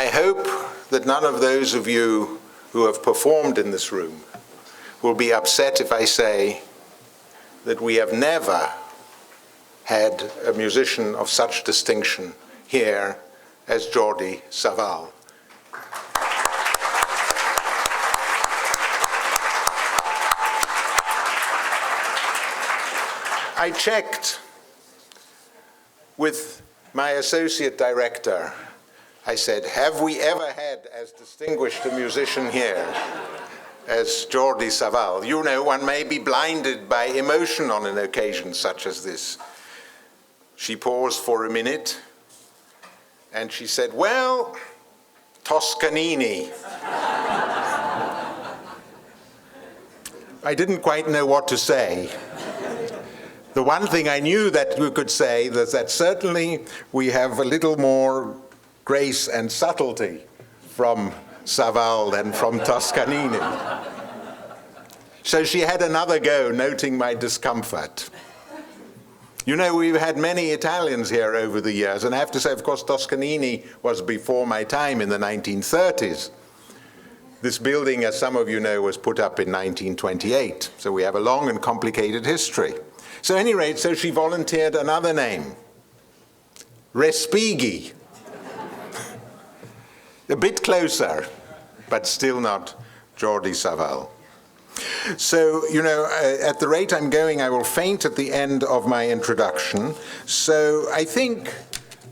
I hope that none of those of you who have performed in this room will be upset if I say that we have never had a musician of such distinction here as Jordi Savall. I checked with my associate director. I said, have we ever had as distinguished a musician here as Jordi Savall? You know, one may be blinded by emotion on an occasion such as this. She paused for a minute, and she said, well, Toscanini. I didn't quite know what to say. The one thing I knew that you could say was that certainly we have a little more grace and subtlety from Savall than from Toscanini. So she had another go, noting my discomfort. You know, we've had many Italians here over the years, and I have to say, of course, Toscanini was before my time in the 1930s. This building, as some of you know, was put up in 1928, so we have a long and complicated history. So at any rate, so she volunteered another name, Respighi. A bit closer, but still not Jordi Savall. So, you know, at the rate I'm going, I will faint at the end of my introduction. So I think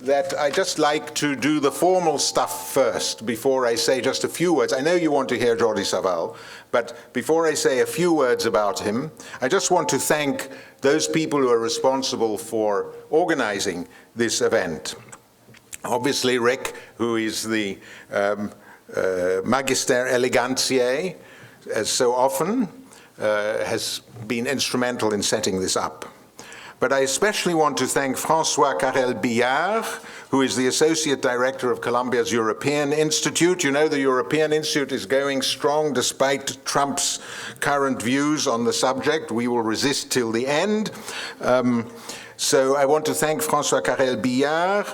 that I just like to do the formal stuff first before I say just a few words. I know you want to hear Jordi Savall, but before I say a few words about him, I just want to thank those people who are responsible for organizing this event. Obviously, Rick, who is the Magister Elegantiae, as so often, has been instrumental in setting this up. But I especially want to thank François Carrel-Billard, who is the Associate Director of Columbia's European Institute. You know, the European Institute is going strong despite Trump's current views on the subject. We will resist till the end. So I want to thank François Carrel-Billard,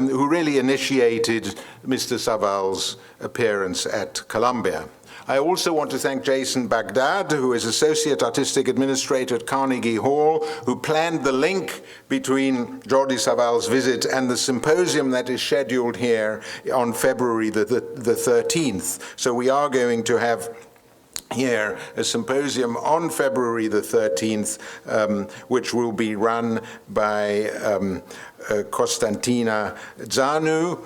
who really initiated Mr. Savall's appearance at Columbia. I also want to thank Jason Baghdad, who is Associate Artistic Administrator at Carnegie Hall, who planned the link between Jordi Savall's visit and the symposium that is scheduled here on February the 13th. So we are going to have here a symposium on February the 13th, which will be run by Costantina Zanu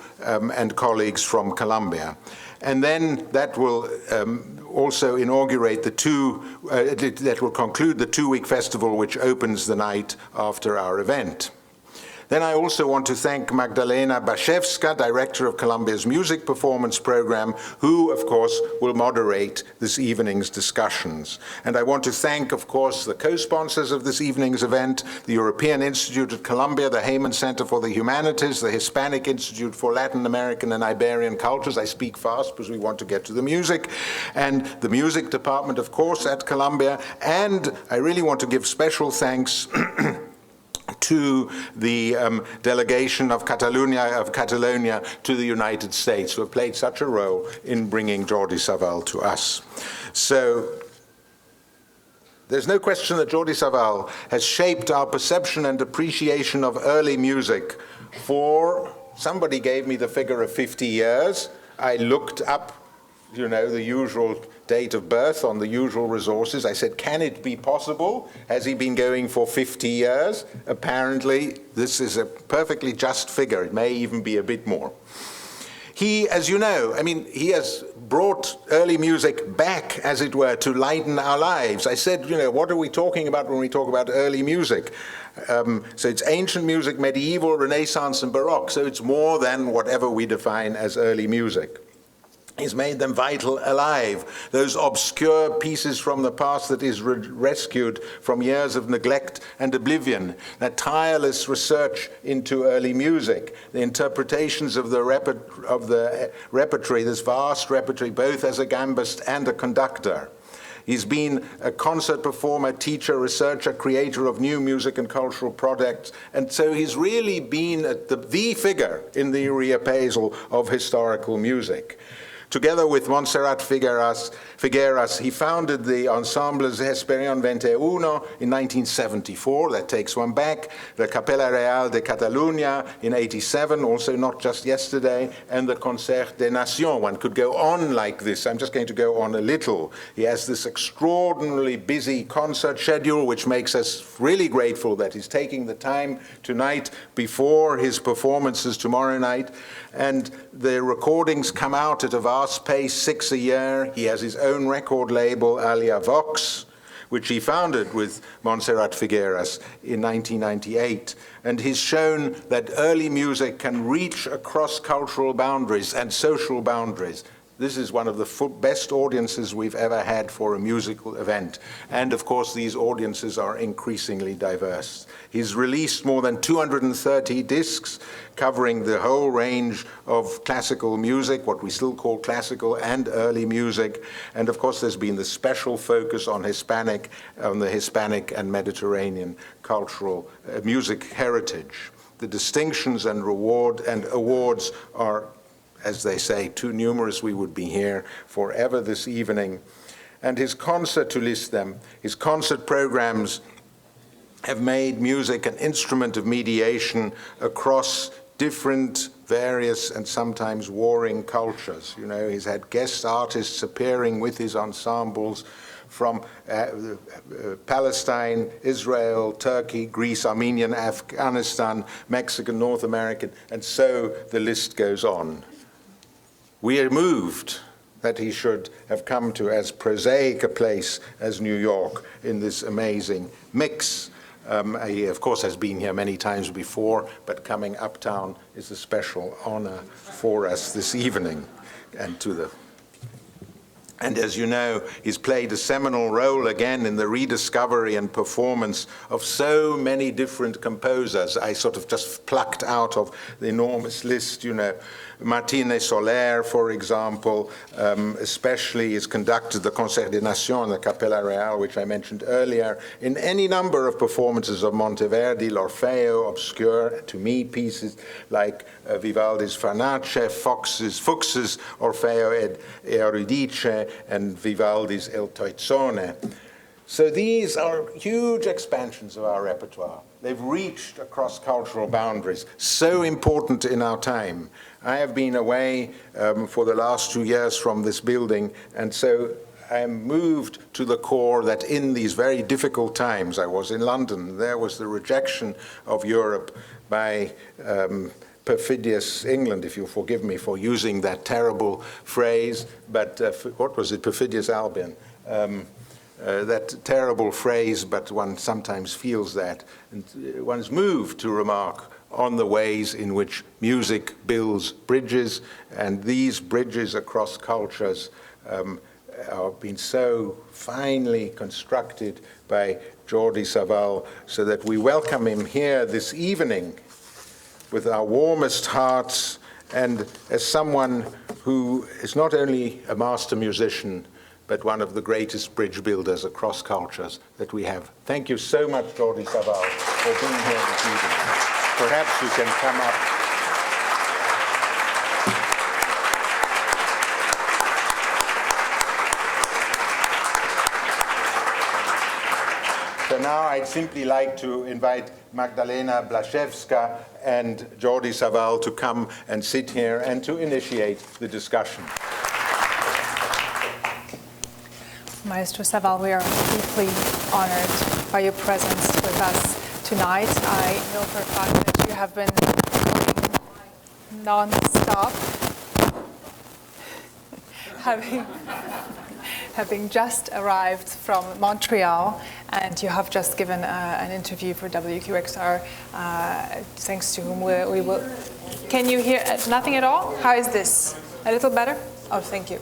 and colleagues from Columbia. And then that will also inaugurate that will conclude the two-week festival, which opens the night after our event. Then I also want to thank Magdalena Baszewska, Director of Columbia's Music Performance Program, who, of course, will moderate this evening's discussions. And I want to thank, of course, the co-sponsors of this evening's event, the European Institute at Columbia, the Heyman Center for the Humanities, the Hispanic Institute for Latin American and Iberian Cultures. I speak fast because we want to get to the music. And the music department, of course, at Columbia. And I really want to give special thanks to the delegation of Catalonia to the United States, who have played such a role in bringing Jordi Savall to us. So there's no question that Jordi Savall has shaped our perception and appreciation of early music for, somebody gave me the figure of 50 years. I looked up, you know, the usual date of birth on the usual resources. I said, can it be possible? Has he been going for 50 years? Apparently, this is a perfectly just figure. It may even be a bit more. He, as you know, I mean, he has brought early music back, as it were, to lighten our lives. I said, you know, what are we talking about when we talk about early music? So it's ancient music, medieval, Renaissance, and Baroque. So it's more than whatever we define as early music. He's made them vital, alive, those obscure pieces from the past that is rescued from years of neglect and oblivion, that tireless research into early music, the interpretations of the repertory, this vast repertory, both as a gambist and a conductor. He's been a concert performer, teacher, researcher, creator of new music and cultural projects. And so he's really been at the figure in the reappraisal of historical music. Together with Montserrat Figueras, he founded the ensembles Hesperion 21 in 1974, that takes one back, the Capella Real de Catalunya in 87, also not just yesterday, and the Concert des Nations. One could go on like this. I'm just going to go on a little. He has this extraordinarily busy concert schedule, which makes us really grateful that he's taking the time tonight before his performances tomorrow night. And the recordings come out at a vast pace, 6 a year. He has his own record label, Alia Vox, which he founded with Montserrat Figueras in 1998. And he's shown that early music can reach across cultural boundaries and social boundaries. This is one of the best audiences we've ever had for a musical event. And of course, these audiences are increasingly diverse. He's released more than 230 discs covering the whole range of classical music, what we still call classical and early music. And of course, there's been the special focus on the Hispanic and Mediterranean cultural music heritage. The distinctions and awards are, as they say, too numerous. We would be here forever this evening. And his concert, to list them, his concert programs have made music an instrument of mediation across different, various, and sometimes warring cultures. You know, he's had guest artists appearing with his ensembles from Palestine, Israel, Turkey, Greece, Armenia, Afghanistan, Mexican, North American, and so the list goes on. We are moved that he should have come to as prosaic a place as New York in this amazing mix. He, of course, has been here many times before, but coming uptown is a special honor for us this evening. And as you know, he's played a seminal role again in the rediscovery and performance of so many different composers. I sort of just plucked out of the enormous list, you know. Martine Soler, for example, especially has conducted the Concert des Nations and the Capella Real, which I mentioned earlier, in any number of performances of Monteverdi, l'Orfeo, obscure, to me, pieces like Vivaldi's Farnace, Fuchs's Orfeo ed Euridice, and Vivaldi's Il Toizzone. So these are huge expansions of our repertoire. They've reached across cultural boundaries, so important in our time. I have been away for the last 2 years from this building, and so I am moved to the core that in these very difficult times, I was in London, there was the rejection of Europe by perfidious England, if you forgive me for using that terrible phrase, but what was it, perfidious Albion? That terrible phrase, but one sometimes feels that. And one's moved to remark on the ways in which music builds bridges, and these bridges across cultures have been so finely constructed by Jordi Savall, so that we welcome him here this evening with our warmest hearts, and as someone who is not only a master musician, but one of the greatest bridge builders across cultures that we have. Thank you so much, Jordi Savall, for being here this evening. Perhaps you can come up. So now I'd simply like to invite Magdalena Blaszewska and Jordi Savall to come and sit here and to initiate the discussion. Maestro Savall, we are deeply honored by your presence with us tonight. I know for a fact that you have been working non-stop, having just arrived from Montreal, and you have just given an interview for WQXR, thanks to whom we will... Can you hear nothing at all? How is this? A little better? Oh, thank you.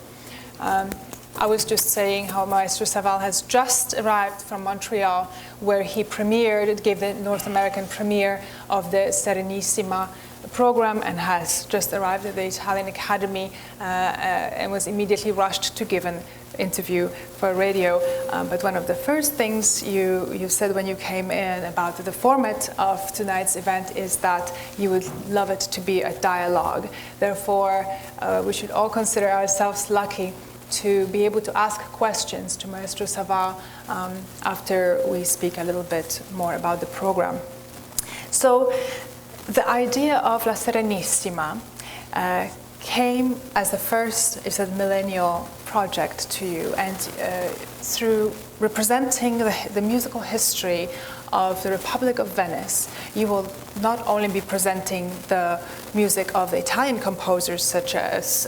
I was just saying how Maestro Savall has just arrived from Montreal, where he gave the North American premiere of the Serenissima program, and has just arrived at the Italian Academy and was immediately rushed to give an interview for radio. But one of the first things you said when you came in about the format of tonight's event is that you would love it to be a dialogue. Therefore, we should all consider ourselves lucky to be able to ask questions to Maestro Savall after we speak a little bit more about the program. So the idea of La Serenissima came as the first, it's a millennial project to you, and through representing the musical history of the Republic of Venice, you will not only be presenting the music of the Italian composers such as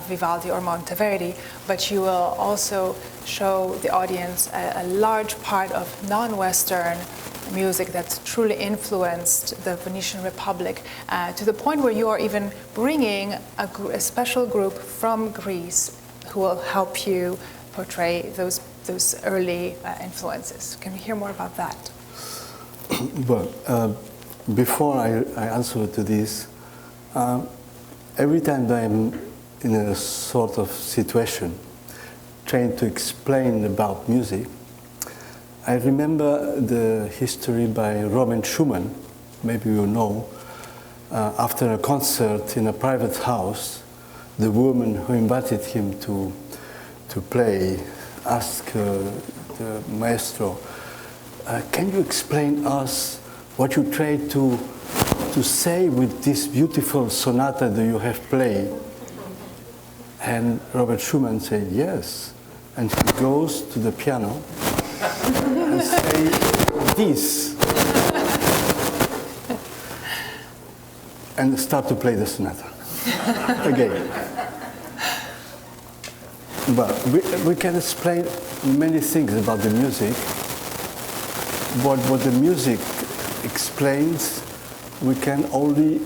Vivaldi or Monteverdi, but you will also show the audience a large part of non-Western music that truly influenced the Venetian Republic to the point where you are even bringing a special group from Greece who will help you portray those early influences. Can we hear more about that? Well, before I answer to this, every time I'm in a sort of situation trying to explain about music, I remember the history by Robert Schumann, maybe you know. After a concert in a private house, the woman who invited him to play asked the maestro, can you explain us what you try to say with this beautiful sonata that you have played? And Robert Schumann said, yes. And he goes to the piano and say this, and start to play the sonata again. But we can explain many things about the music. What the music explains, we can only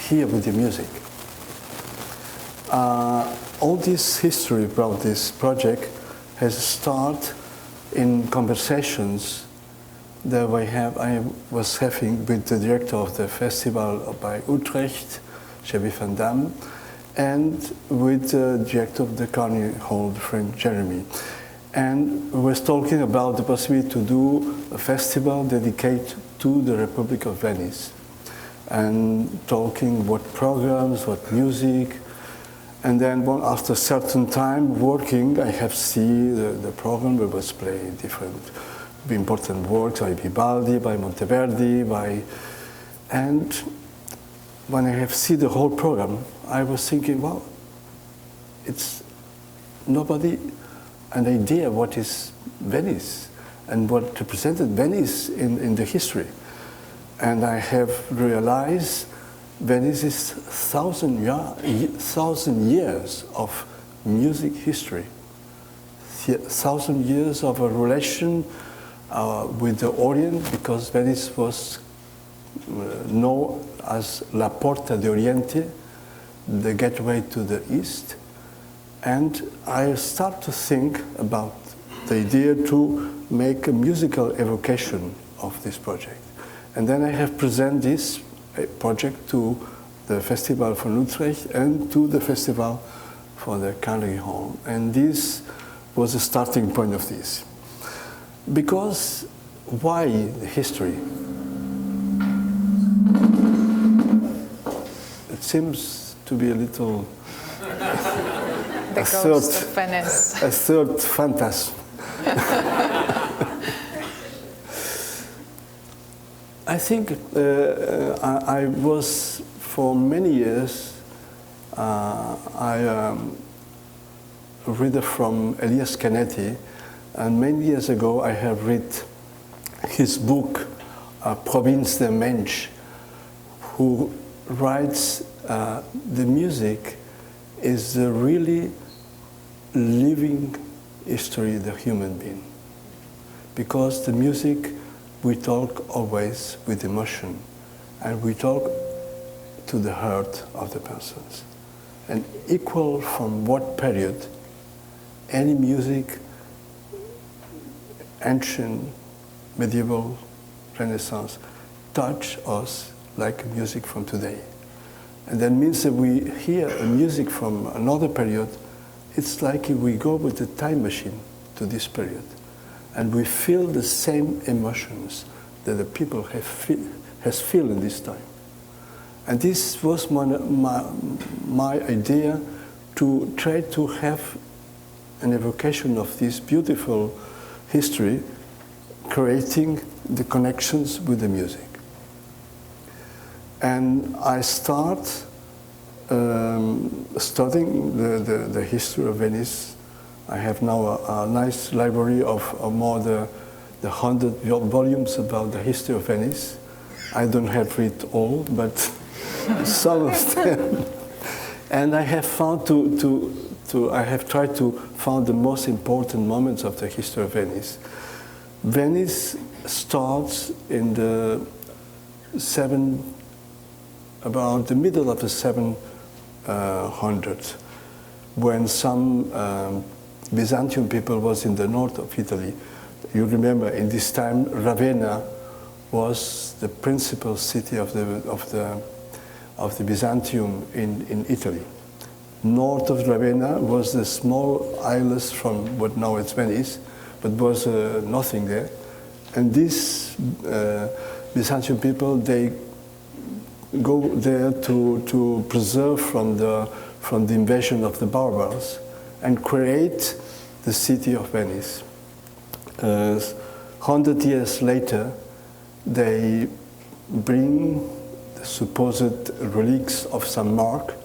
hear with the music. All this history about this project has started in conversations that I was having with the director of the festival by Utrecht, Shabby van Dam, and with the director of the Carnegie Hall, friend Jeremy. And we were talking about the possibility to do a festival dedicated to the Republic of Venice, and talking what programs, what music. And then after a certain time working, I have seen the program. We was playing different important works by Vivaldi, by Monteverdi, and when I have seen the whole program, I was thinking, well, it's nobody an idea what is Venice and what represented Venice in the history. And I have realized Venice is 1,000 years of music history, 1,000 years of a relation with the Orient, because Venice was known as La Porta de Oriente, the gateway to the East. And I start to think about the idea to make a musical evocation of this project. And then I have presented this project to the Festival for Utrecht and to the Festival for the Carnegie Hall. And this was the starting point of this. Because why the history? It seems to be a little the ghost of Venice. A third phantasm. I think I was, for many years, I read from Elias Canetti, and many years ago I have read his book, Province de Mensch, who writes the music is the really living history of the human being. Because the music, we talk always with emotion, and we talk to the heart of the persons. And equal from what period, any music, ancient, medieval, Renaissance, touch us like music from today. And that means that we hear a music from another period, it's like we go with a time machine to this period, and we feel the same emotions that the people has felt in this time. And this was my idea, to try to have an evocation of this beautiful history, creating the connections with the music. And I start studying the history of Venice. I have now a nice library of more than 100 volumes about the history of Venice. I don't have read all, but some of them. And I have found I have tried to find the most important moments of the history of Venice. Venice starts in about the middle of the 700s, when some Byzantine people was in the north of Italy. You remember, in this time, Ravenna was the principal city of the Byzantium in Italy. North of Ravenna was the small islands from what now it's Venice, but was nothing there. And these Byzantine people, they go there to preserve from the invasion of the barbars and create the city of Venice. 100 years later, they bring the supposed relics of St. Mark,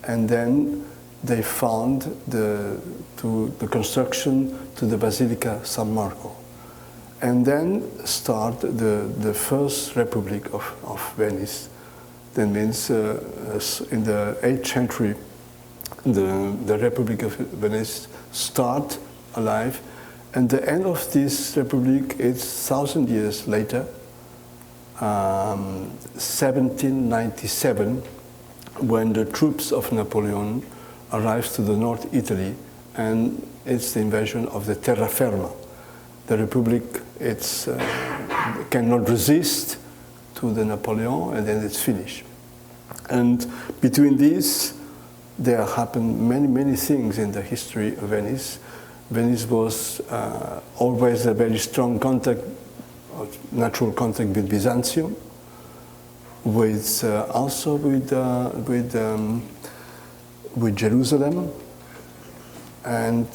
and then they found the construction to the Basilica San Marco. And then start the first Republic of Venice. That means in the 8th century, the Republic of Venice start alive, and the end of this Republic is 1,000 years later, 1797, when the troops of Napoleon arrives to the North Italy, and it's the invasion of the terraferma. The Republic cannot resist to the Napoleon, and then it's finished. And between these, there happened many things in the history of Venice. Venice was always a very strong natural contact with Byzantium, also with Jerusalem, and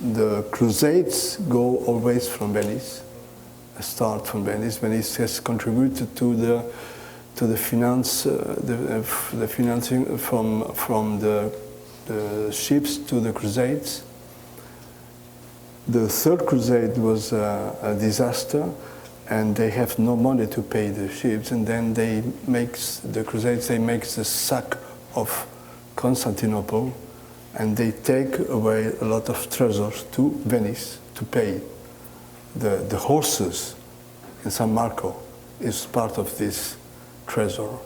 the Crusades go always from Venice, start from Venice. Venice has contributed to the finance, the financing from the ships to the Crusades. The Third Crusade was a disaster, and they have no money to pay the ships, and then the Crusades make the sack of Constantinople, and they take away a lot of treasures to Venice to pay. The horses in San Marco is part of this treasure.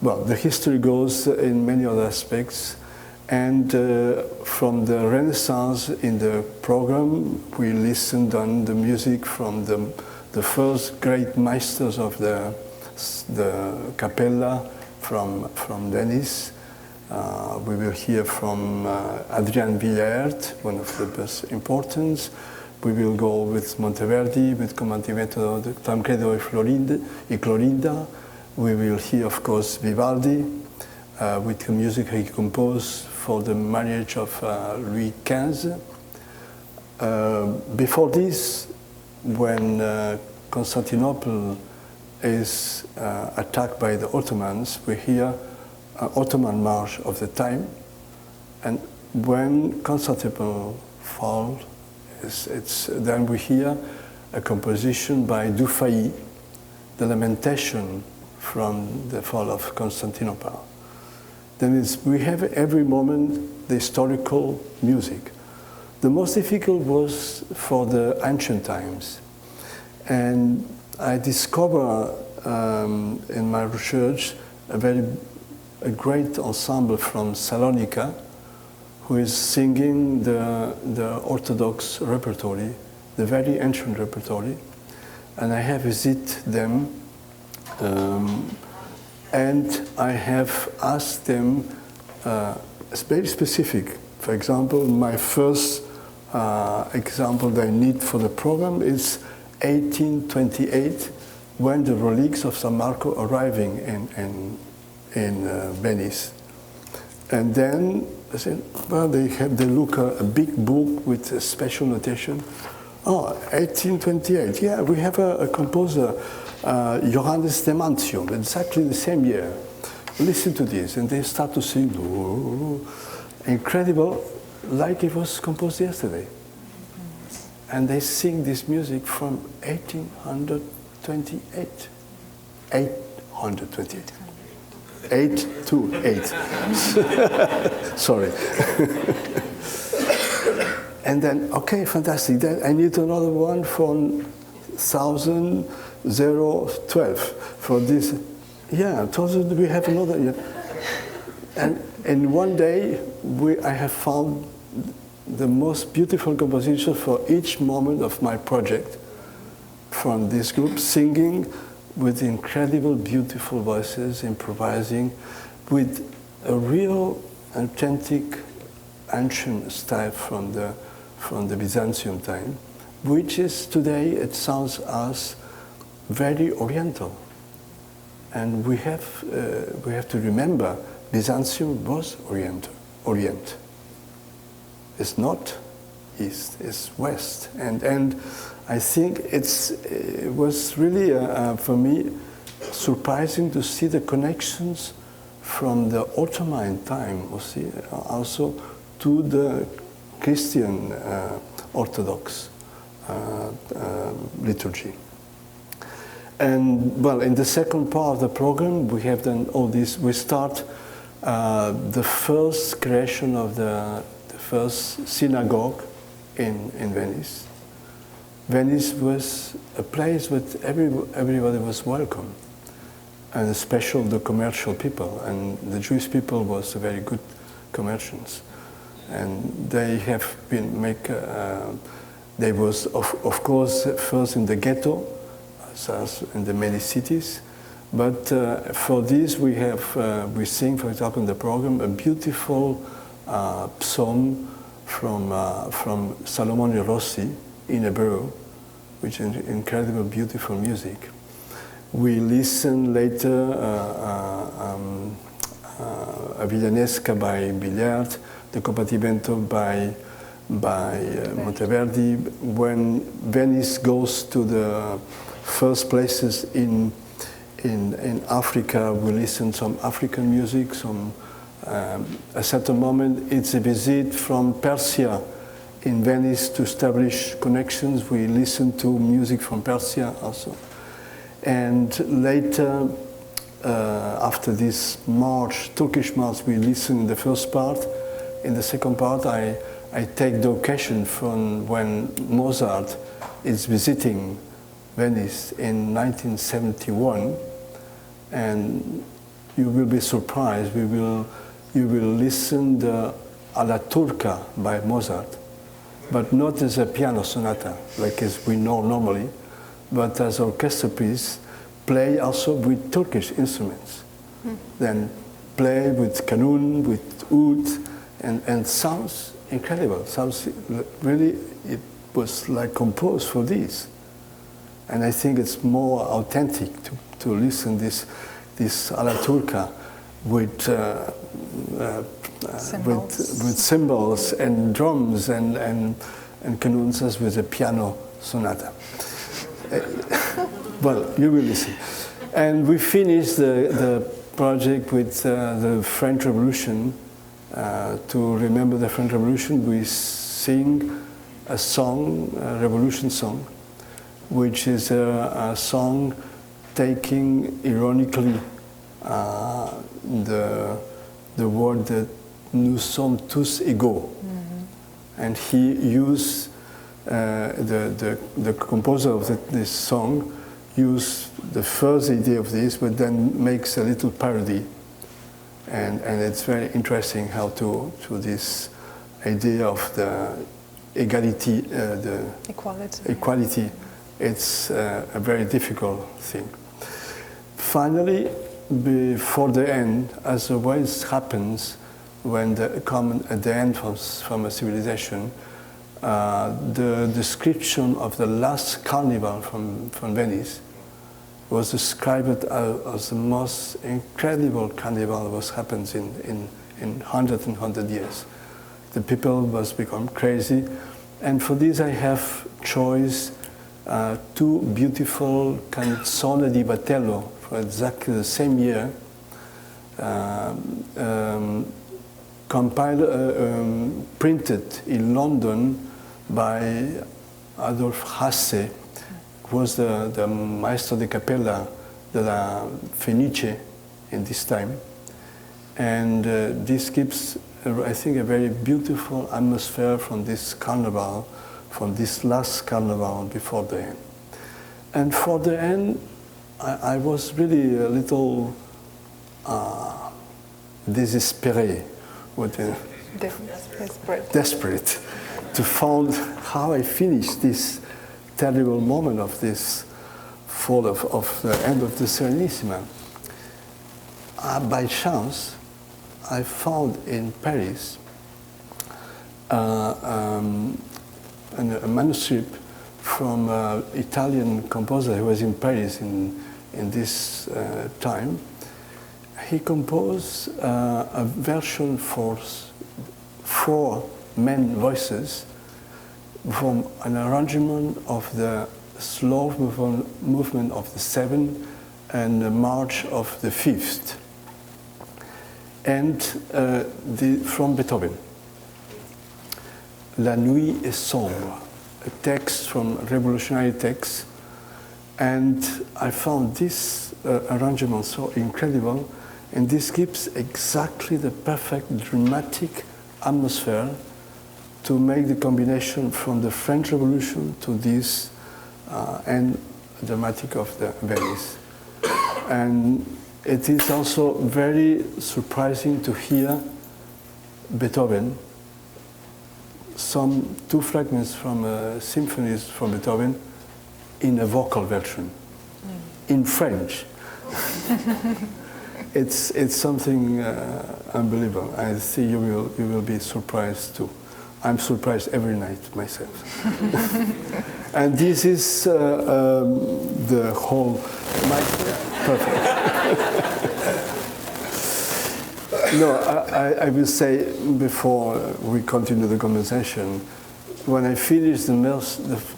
Well, the history goes in many other aspects, and from the Renaissance in the program, we listened on the music from the first great masters of the Capella from Venice. We will hear from Adrian Villert, one of the most important. We will go with Monteverdi, with Combattimento di Tancredo e Clorinda. We will hear, of course, Vivaldi, with the music he composed for the marriage of Louis XV. Before this, when Constantinople is attacked by the Ottomans, we hear Ottoman march of the time, and when Constantinople falls, then we hear a composition by Dufay, the lamentation from the fall of Constantinople. Then we have every moment the historical music. The most difficult was for the ancient times, and I discover in my research a great ensemble from Salonika, who is singing the Orthodox repertory, the very ancient repertory, and I have visited them, and I have asked them very specific For example, my first example that I need for the program is 1828, when the relics of San Marco arriving in Venice. And then I said, well, they look at a big book with a special notation. Oh, 1828, yeah, we have a composer, Johannes de Mantium, exactly the same year. Listen to this, and they start to sing, incredible, like it was composed yesterday. And they sing this music from 1828. 828. 8 to 8. Sorry. And then, okay, fantastic. Then I need another one from 1012 for this. Yeah, we have another. Yeah. And one day, I have found the most beautiful composition for each moment of my project from this group, singing with incredible, beautiful voices, improvising with a real, authentic, ancient style from the Byzantium time, which is today, it sounds as very oriental. And we have to remember, Byzantium was Orient. It's not East, it's West. And I think it was really, for me, surprising to see the connections from the Ottoman time, also to the Christian Orthodox liturgy. And well, in the second part of the program, we have done all this. We start the first creation of the first synagogue in Venice. Venice was a place where everybody was welcome, and especially the commercial people. And the Jewish people was very good commerciants, and they have been they was of course first in the ghetto, as in the many cities. But for this we sing, for example, in the program, a beautiful psalm from Salomone Rossi in Hebrew, which is incredible, beautiful music. We listen later a Villanesca by Billard, the Combattimento by Monteverdi. When Venice goes to the first places in Africa, we listen some African music. A certain moment, it's a visit from Persia in Venice to establish connections. We listen to music from Persia also. And later, after this march, Turkish march, we listen in the first part. In the second part, I take the occasion from when Mozart is visiting Venice in 1971, and you will be surprised. You will listen the alla turca by Mozart, but not as a piano sonata, like as we know normally, but as orchestra piece, play also with Turkish instruments. Then play with kanun, with oud, and sounds incredible. Sounds really, it was like composed for this. And I think it's more authentic to listen this alla turca with cymbals and drums and canuns as with a piano sonata. Well, you will listen. And we finished the project with the French Revolution. To remember the French Revolution, we sing a song, a revolution song, which is a song taking ironically the word that nous sommes tous égaux. And he used, the composer of this song used the first idea of this, but then makes a little parody. And it's very interesting how to this idea of the equality, equality. It's a very difficult thing. Finally, before the end, as always happens, when at the end from a civilization, the description of the last carnival from Venice was described as the most incredible carnival that happens in 100 years. The people must become crazy, and for this I have choice two beautiful canzone di Battello for exactly the same year, printed in London by Adolf Hasse, who was the maestro di capella della Fenice in this time. And this gives, I think, a very beautiful atmosphere from this carnival, from this last carnival before the end. And for the end, I was really a little desperate to find how I finished this terrible moment of this fall of the end of the Serenissima. By chance, I found in Paris a manuscript from an Italian composer who was in Paris in this time. He composed a version for 4 men voices from an arrangement of the slow movement of the 7th and the march of the 5th, and from Beethoven. La nuit est sombre, a text from revolutionary text, and I found this arrangement so incredible, and this gives exactly the perfect dramatic atmosphere to make the combination from the French Revolution to this end dramatic of the Venice. And it is also very surprising to hear Beethoven, some 2 fragments from symphonies from Beethoven in a vocal version, in French. It's something unbelievable. I think you will be surprised too. I'm surprised every night myself. And this is the whole. Perfect. No, I will say before we continue the conversation, when I finished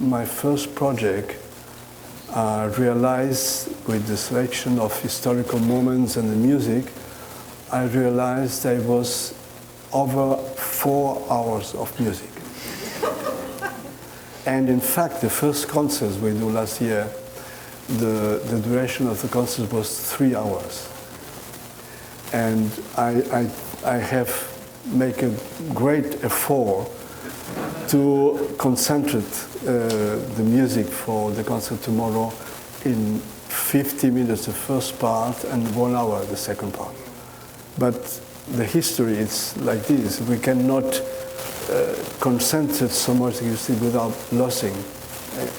my first project, I realized with the selection of historical moments and the music, I realized there was over 4 hours of music. And in fact, the first concerts we do last year, the duration of the concert was 3 hours. And I have made a great effort to concentrate the music for the concert tomorrow in 50 minutes the first part and 1 hour the second part. But the history is like this. We cannot concentrate so much without losing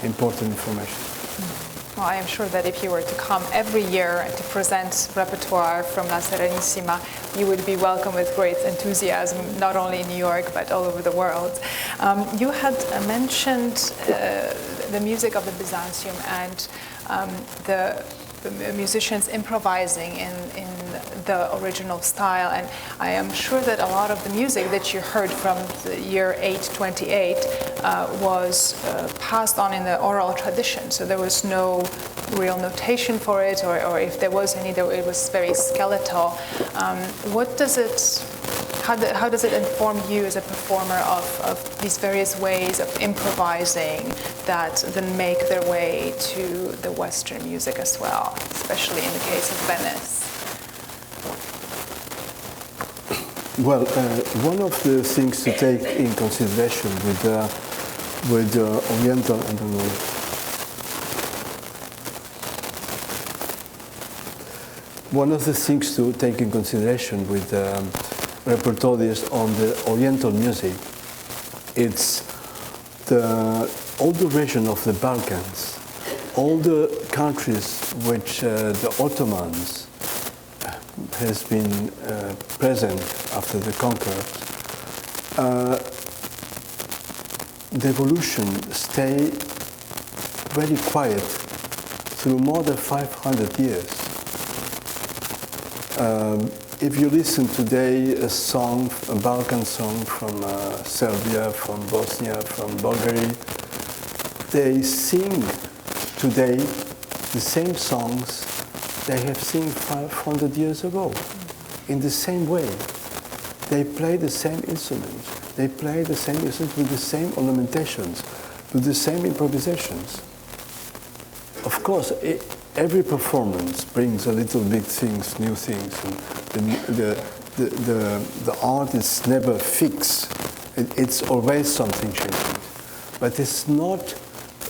important information. Well, I am sure that if you were to come every year to present repertoire from La Serenissima, you would be welcomed with great enthusiasm, not only in New York, but all over the world. You had mentioned the music of the Byzantium and the musicians improvising in the original style, and I am sure that a lot of the music that you heard from the year 828 was passed on in the oral tradition, so there was no real notation for it, or if there was any, it was very skeletal. How does it inform you as a performer of these various ways of improvising that then make their way to the Western music as well, especially in the case of Venice? Well, one of the things to take in consideration with Oriental, I don't know. One of the things to take in consideration with repertoires on the Oriental music, it's all the region of the Balkans, all the countries which the Ottomans has been present after the conquerors, the evolution stayed very quiet through more than 500 years. If you listen today a song, a Balkan song from Serbia, from Bosnia, from Bulgaria, they sing today the same songs they have sung 500 years ago. In the same way, they play the same instruments. They play the same instruments with the same ornamentations, with the same improvisations. Of course, every performance brings a little bit things, new things. And the art is never fixed. It's always something changing. But it's not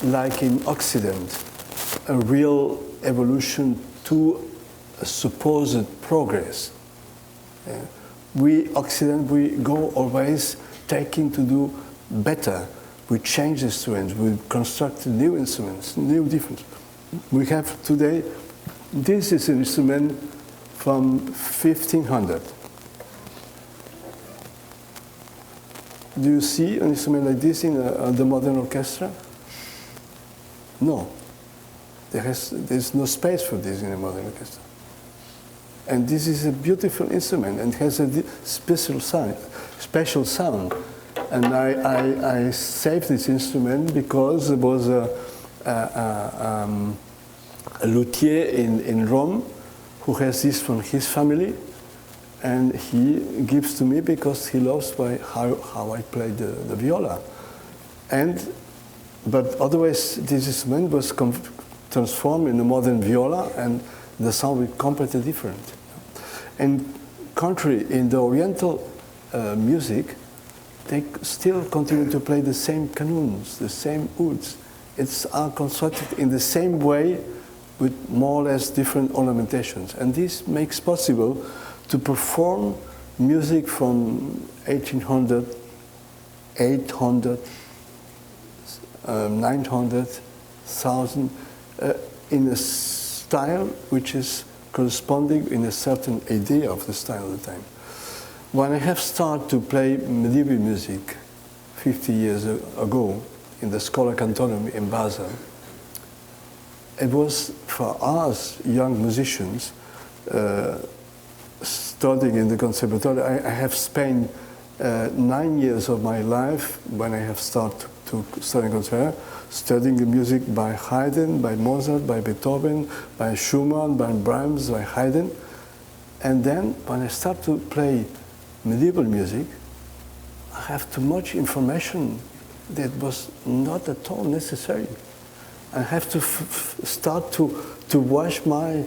like in Occident, a real evolution to a supposed progress. We, Occident, we go always taking to do better. We change instruments, we construct new instruments, new different. We have today, this is an instrument from 1500. Do you see an instrument like this in the modern orchestra? No. There's no space for this in a modern orchestra. And this is a beautiful instrument and has a special sound. And I saved this instrument because there was a luthier in Rome who has this from his family, and he gives to me because he loves how I play the viola. But otherwise, this instrument was transformed in a modern viola, and the sound was completely different. And contrary, in the Oriental music, they still continue to play the same canons, the same ouds. It's constructed in the same way with more or less different ornamentations. And this makes possible to perform music from 1800, 800, 900, 1000, in a style which is corresponding in a certain idea of the style of the time. When I have started to play medieval music 50 years ago in the Schola Cantorum in Basel, it was for us young musicians studying in the conservatory. I have spent 9 years of my life when I have started to study conservatory, studying the music by Haydn, by Mozart, by Beethoven, by Schumann, by Brahms, by Haydn. And then when I start to play medieval music, I have too much information that was not at all necessary. I have to start to wash my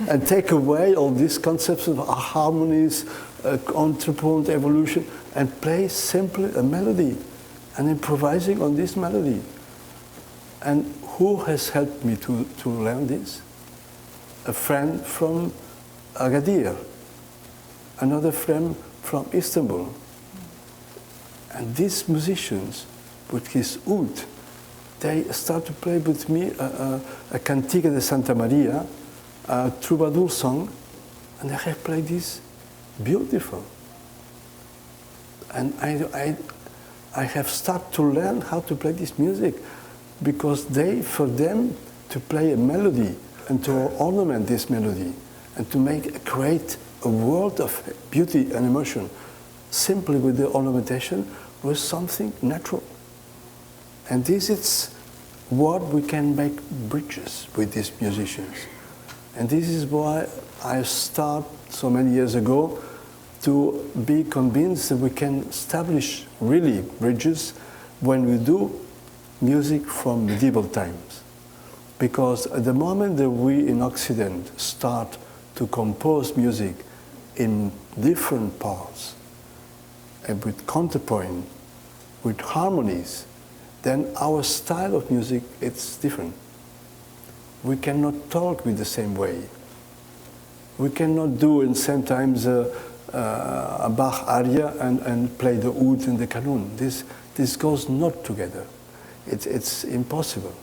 and take away all these concepts of harmonies, contrapunct, evolution, and play simply a melody and improvising on this melody. And who has helped me to learn this? A friend from Agadir, another friend from Istanbul. And these musicians, with his oud, they start to play with me a Cantiga de Santa Maria, a troubadour song, and I have played this beautiful. And I have started to learn how to play this music because for them to play a melody and to ornament this melody and to create a world of beauty and emotion simply with the ornamentation was something natural. And this is what we can make bridges with these musicians. And this is why I started so many years ago to be convinced that we can establish really bridges when we do music from medieval times. Because at the moment that we in Occident start to compose music in different parts, and with counterpoint, with harmonies, then our style of music is different. We cannot talk with the same way. We cannot do in same times a Bach aria and play the oud and the canon. This goes not together. It's impossible.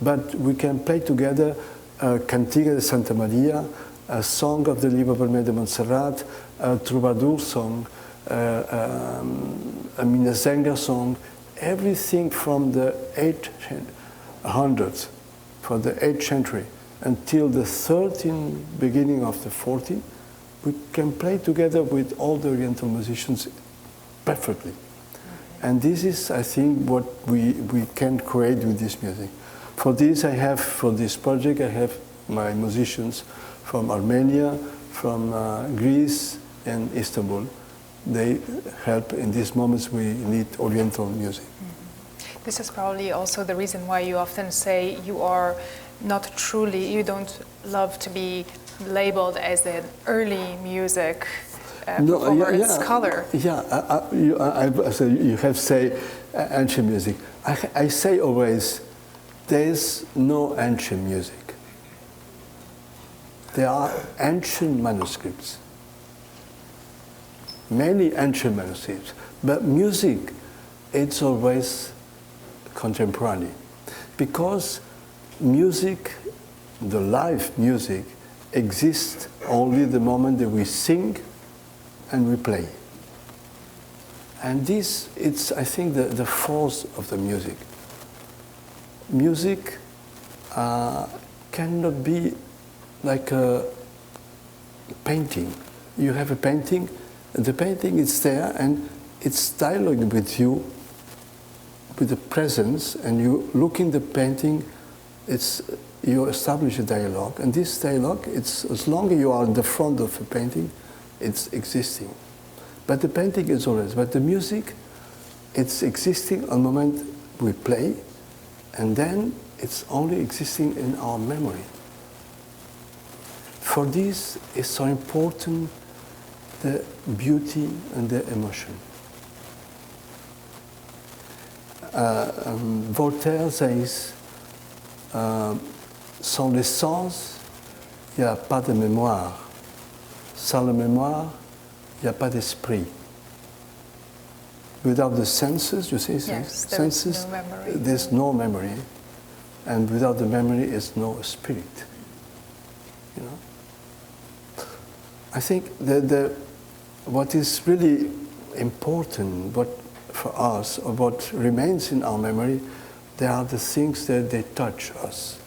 But we can play together Cantiga de Santa Maria, a song of the Libre Maid de Montserrat, a troubadour song, a Minnesänger song, everything from the 800s, from the 8th century until the 13th, beginning of the 14th, we can play together with all the Oriental musicians perfectly. And this is, I think, what we can create with this music. For this, for this project, I have my musicians from Armenia, from Greece, and Istanbul. They help in these moments we need Oriental music. This is probably also the reason why you often say you are not truly, you don't love to be labeled as an early music performer and scholar. Yeah, so you have to say ancient music. I say always, there's no ancient music. There are ancient manuscripts, many ancient manuscripts, but music, it's always contemporary, because music, the live music, exists only the moment that we sing and we play. And this, it's, I think, the force of the music. Music cannot be like a painting. You have a painting, and the painting is there, and it's dialoguing with you, with the presence, and you look in the painting, you establish a dialogue, and this dialogue, it's as long as you are in the front of the painting, it's existing. But the painting is always, but the music, it's existing on the moment we play, and then it's only existing in our memory. For this, it's so important, the beauty and the emotion. Voltaire says, sans les sens, il n'y a pas de mémoire. Sans la mémoire, il n'y a pas d'esprit. Without the senses, you say, yes, senses, no memory. There's no memory. And without the memory is no spirit. You know? I think what is really important, for us, or what remains in our memory, they are the things that they touch us.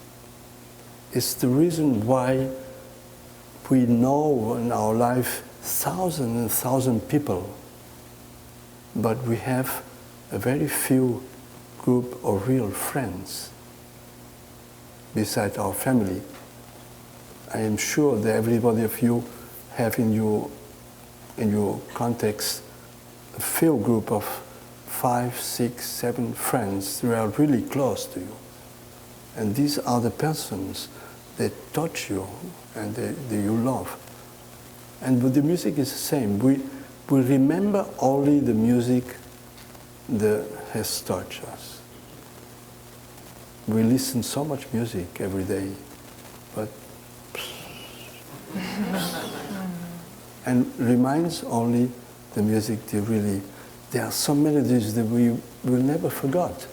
It's the reason why we know in our life thousands and thousands of people, but we have a very few group of real friends beside our family. I am sure that everybody of you have in your context a few group of 5, 6, 7 friends who are really close to you. And these are the persons that touch you and that you love. And with the music is the same. We remember only the music that has touched us. We listen so much music every day, but and reminds only the music that really, there are some melodies that we will never forget.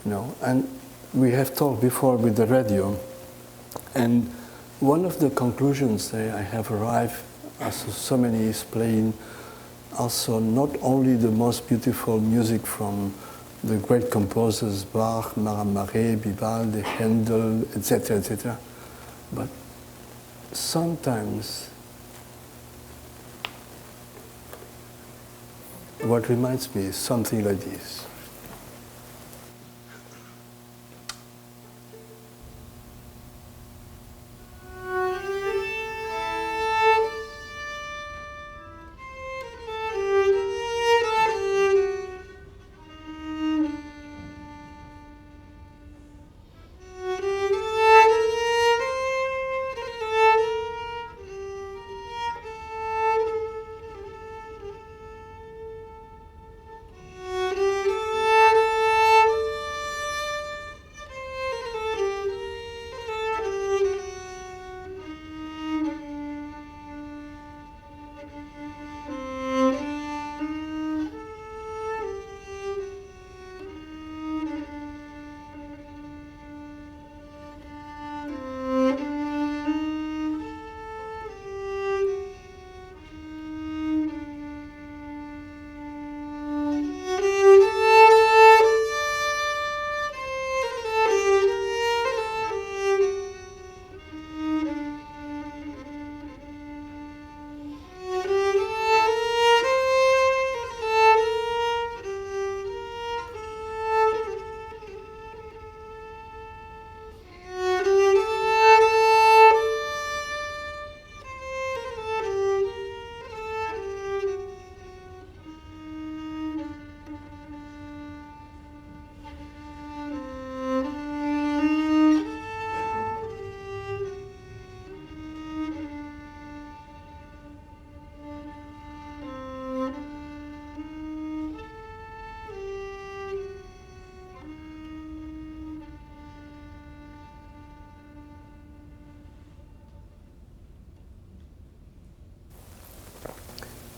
You know, and we have talked before with the radio, and one of the conclusions that I have arrived, as so many is playing, also not only the most beautiful music from the great composers, Bach, Marais, Vivaldi, Handel, etc., but sometimes what reminds me is something like this.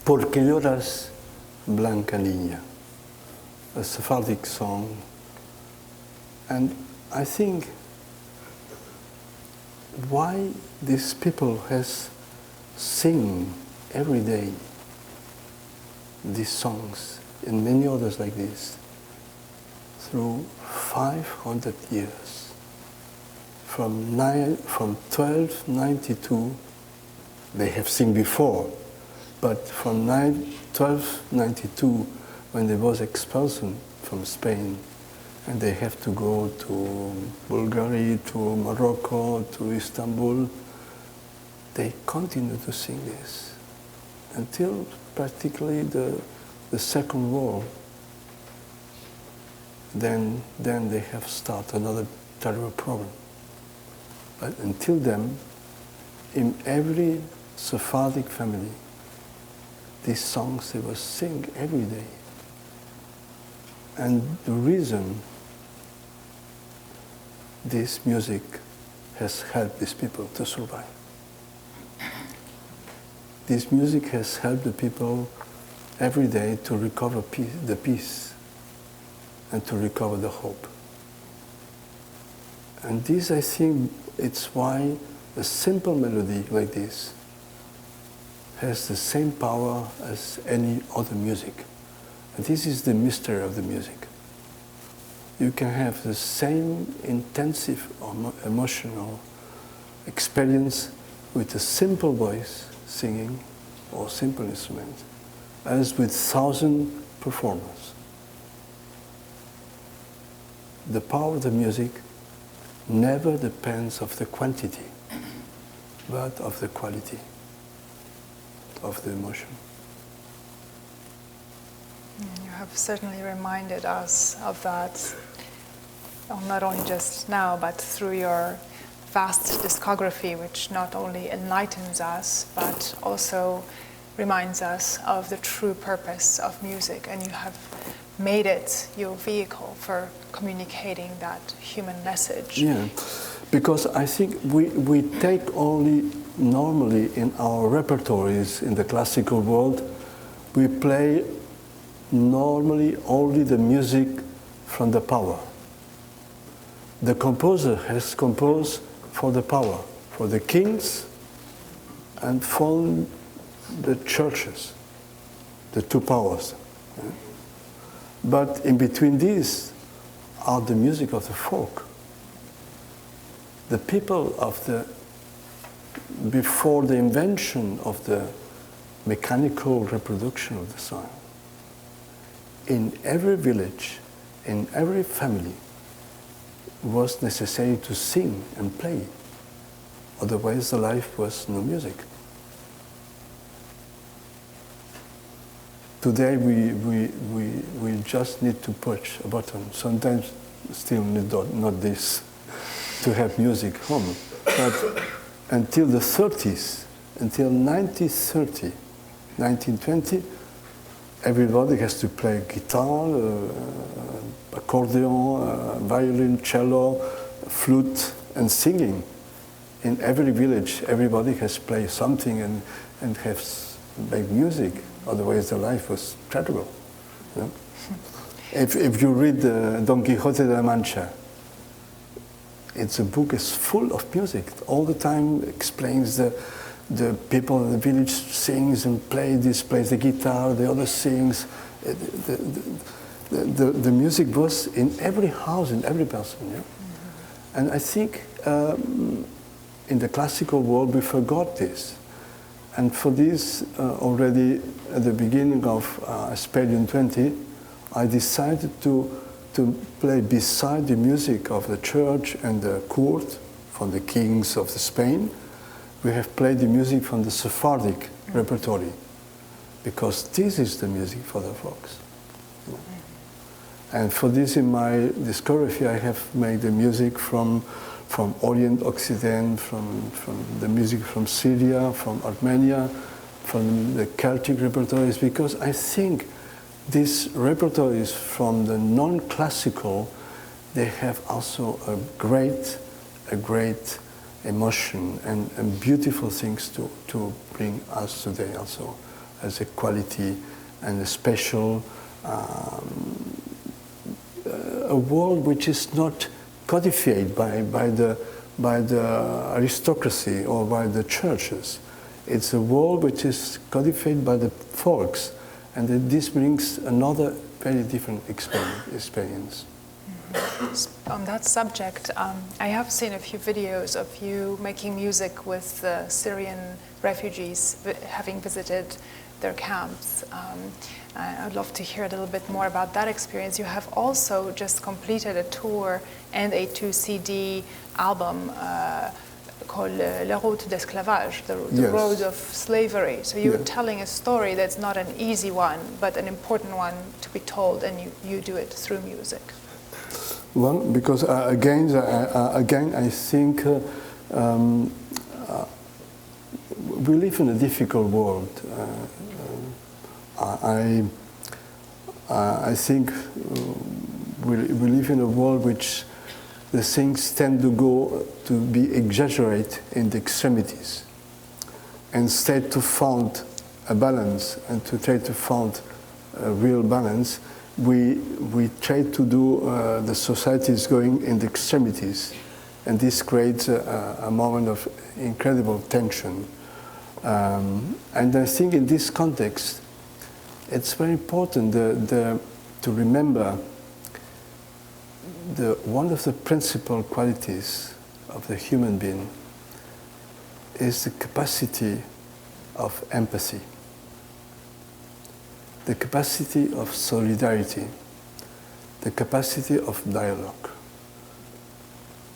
¿Por qué lloras, Blanca Niña? A Sephardic song. And I think why these people has sing every day these songs and many others like this through 500 years. From 1292, they have sing before, but from 1292, when they was expulsion from Spain, and they have to go to Bulgaria, to Morocco, to Istanbul, they continue to sing this until practically the Second War. Then they have started another terrible problem. But until then, in every Sephardic family, these songs they will sing every day. And the reason this music has helped these people to survive. This music has helped the people every day to recover the peace and to recover the hope. And this, I think, it's why a simple melody like this has the same power as any other music. And this is the mystery of the music. You can have the same intensive emotional experience with a simple voice singing or simple instrument as with 1,000 performers. The power of the music never depends of the quantity, but of the quality of the emotion. You have certainly reminded us of that, not only just now, but through your vast discography, which not only enlightens us, but also reminds us of the true purpose of music, and you have made it your vehicle for communicating that human message. Yeah, because I think we take only normally in our repertories in the classical world, we play normally only the music from the power. The composer has composed for the power, for the kings and for the churches, the two powers. But in between these are the music of the folk. The people of before the invention of the mechanical reproduction of the sound, in every village, in every family, was necessary to sing and play. Otherwise, the life was no music. Today, we just need to push a button. Sometimes, still not this, to have music home. But until the 30s, until 1930, 1920, everybody has to play guitar, accordion, violin, cello, flute, and singing. In every village, everybody has played something and has made music. Otherwise, the life was terrible. You know? If you read Don Quixote de la Mancha, it's a book is full of music. All the time explains the people in the village sings and plays the guitar, the other sings. The music was in every house, in every person. Yeah? Mm-hmm. And I think in the classical world we forgot this. And for this, already at the beginning of Asperian 20, I decided to play beside the music of the church and the court, from the kings of Spain. We have played the music from the Sephardic repertory, because this is the music for the folks. And for this, in my discography, I have made the music from Orient, Occident, from the music from Syria, from Armenia, from the Celtic repertories, because I think these repertories from the non-classical, they have also a great emotion and beautiful things to bring us today also as a quality and a special, a world which is not codified by the aristocracy or by the churches. It's a world which is codified by the folks, and this brings another very different experience. On that subject, I have seen a few videos of you making music with the Syrian refugees, having visited their camps. I'd love to hear a little bit more about that experience. You have also just completed a tour and a 2-CD album called La Route d'Esclavage, the Yes. Road of Slavery. So you're Yeah. telling a story that's not an easy one, but an important one to be told, and you do it through music. Well, because again, I think we live in a difficult world. I think we live in a world which the things tend to be exaggerated in the extremities. Instead to find a balance and to try to find a real balance, we try to do the society is going in the extremities, and this creates a moment of incredible tension. And I think in this context, it's very important to remember one of the principal qualities of the human being is the capacity of empathy, the capacity of solidarity, the capacity of dialogue.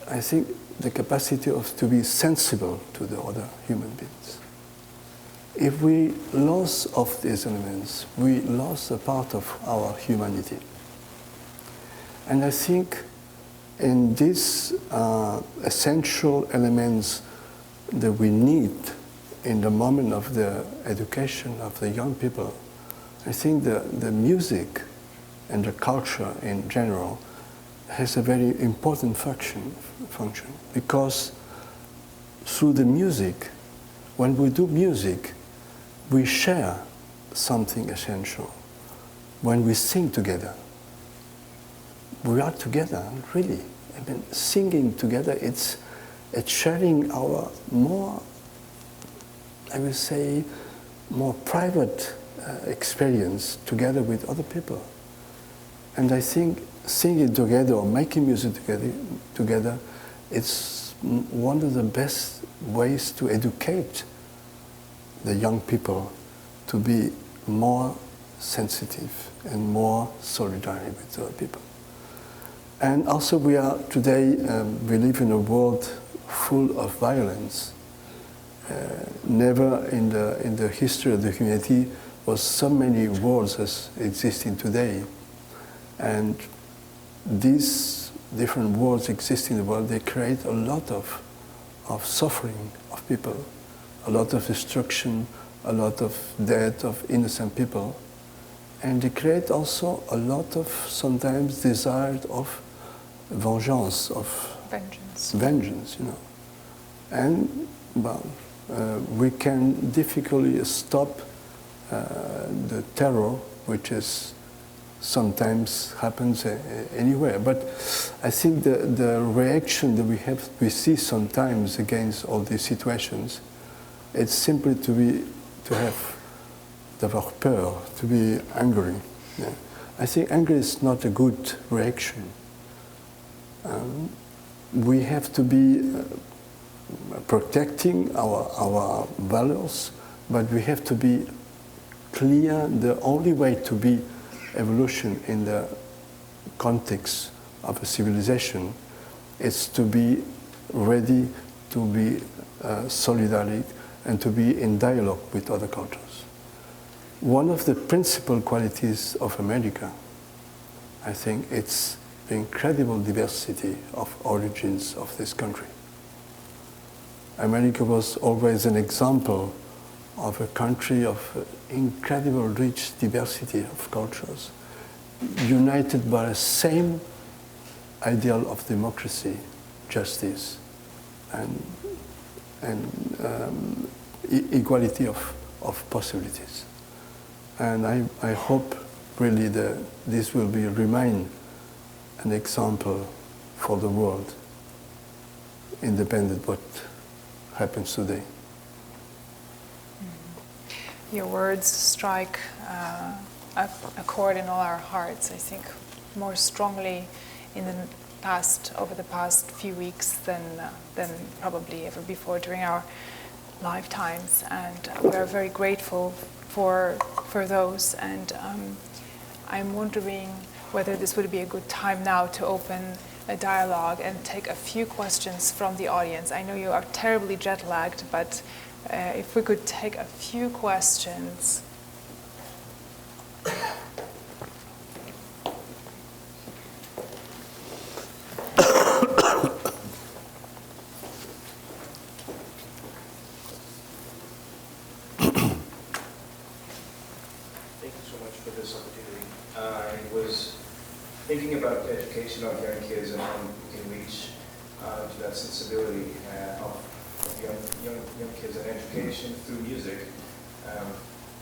I think the capacity to be sensible to the other human beings. If we lose of these elements, we lose a part of our humanity. And I think in these essential elements that we need in the moment of the education of the young people, I think the music and the culture in general has a very important function because through the music, when we do music, we share something essential. When we sing together, we are together, really. I mean, singing together, it's sharing our more, I would say, more private experience together with other people. And I think singing together or making music together, it's one of the best ways to educate the young people to be more sensitive and more solidary with other people. And also we live in a world full of violence. Never in the history of the humanity was so many wars as existing today. And these different wars exist in the world, they create a lot of suffering of people, a lot of destruction, a lot of death of innocent people. And they create also a lot of sometimes desire of vengeance, of vengeance, you know. And well, we can difficultly stop the terror, which is sometimes happens anywhere. But I think the reaction that we see sometimes against all these situations, it's simply to avoir peur, to be angry. Yeah. I think anger is not a good reaction. We have to be protecting our values, but we have to be clear. The only way to be evolution in the context of a civilization is to be ready to be solidary and to be in dialogue with other cultures. One of the principal qualities of America, I think, it's the incredible diversity of origins of this country. America was always an example of a country of incredible rich diversity of cultures, united by the same ideal of democracy, justice, and equality of possibilities. And I hope really that this will remain an example for the world, independent what happens today. Your words strike a chord in all our hearts, I think, more strongly over the past few weeks than probably ever before during our lifetimes, and we are very grateful for those. And I'm wondering whether this would be a good time now to open a dialogue and take a few questions from the audience. I know you are terribly jet lagged, but if we could take a few questions. Thinking about the education of young kids and how we can reach to that sensibility of young kids and education through music.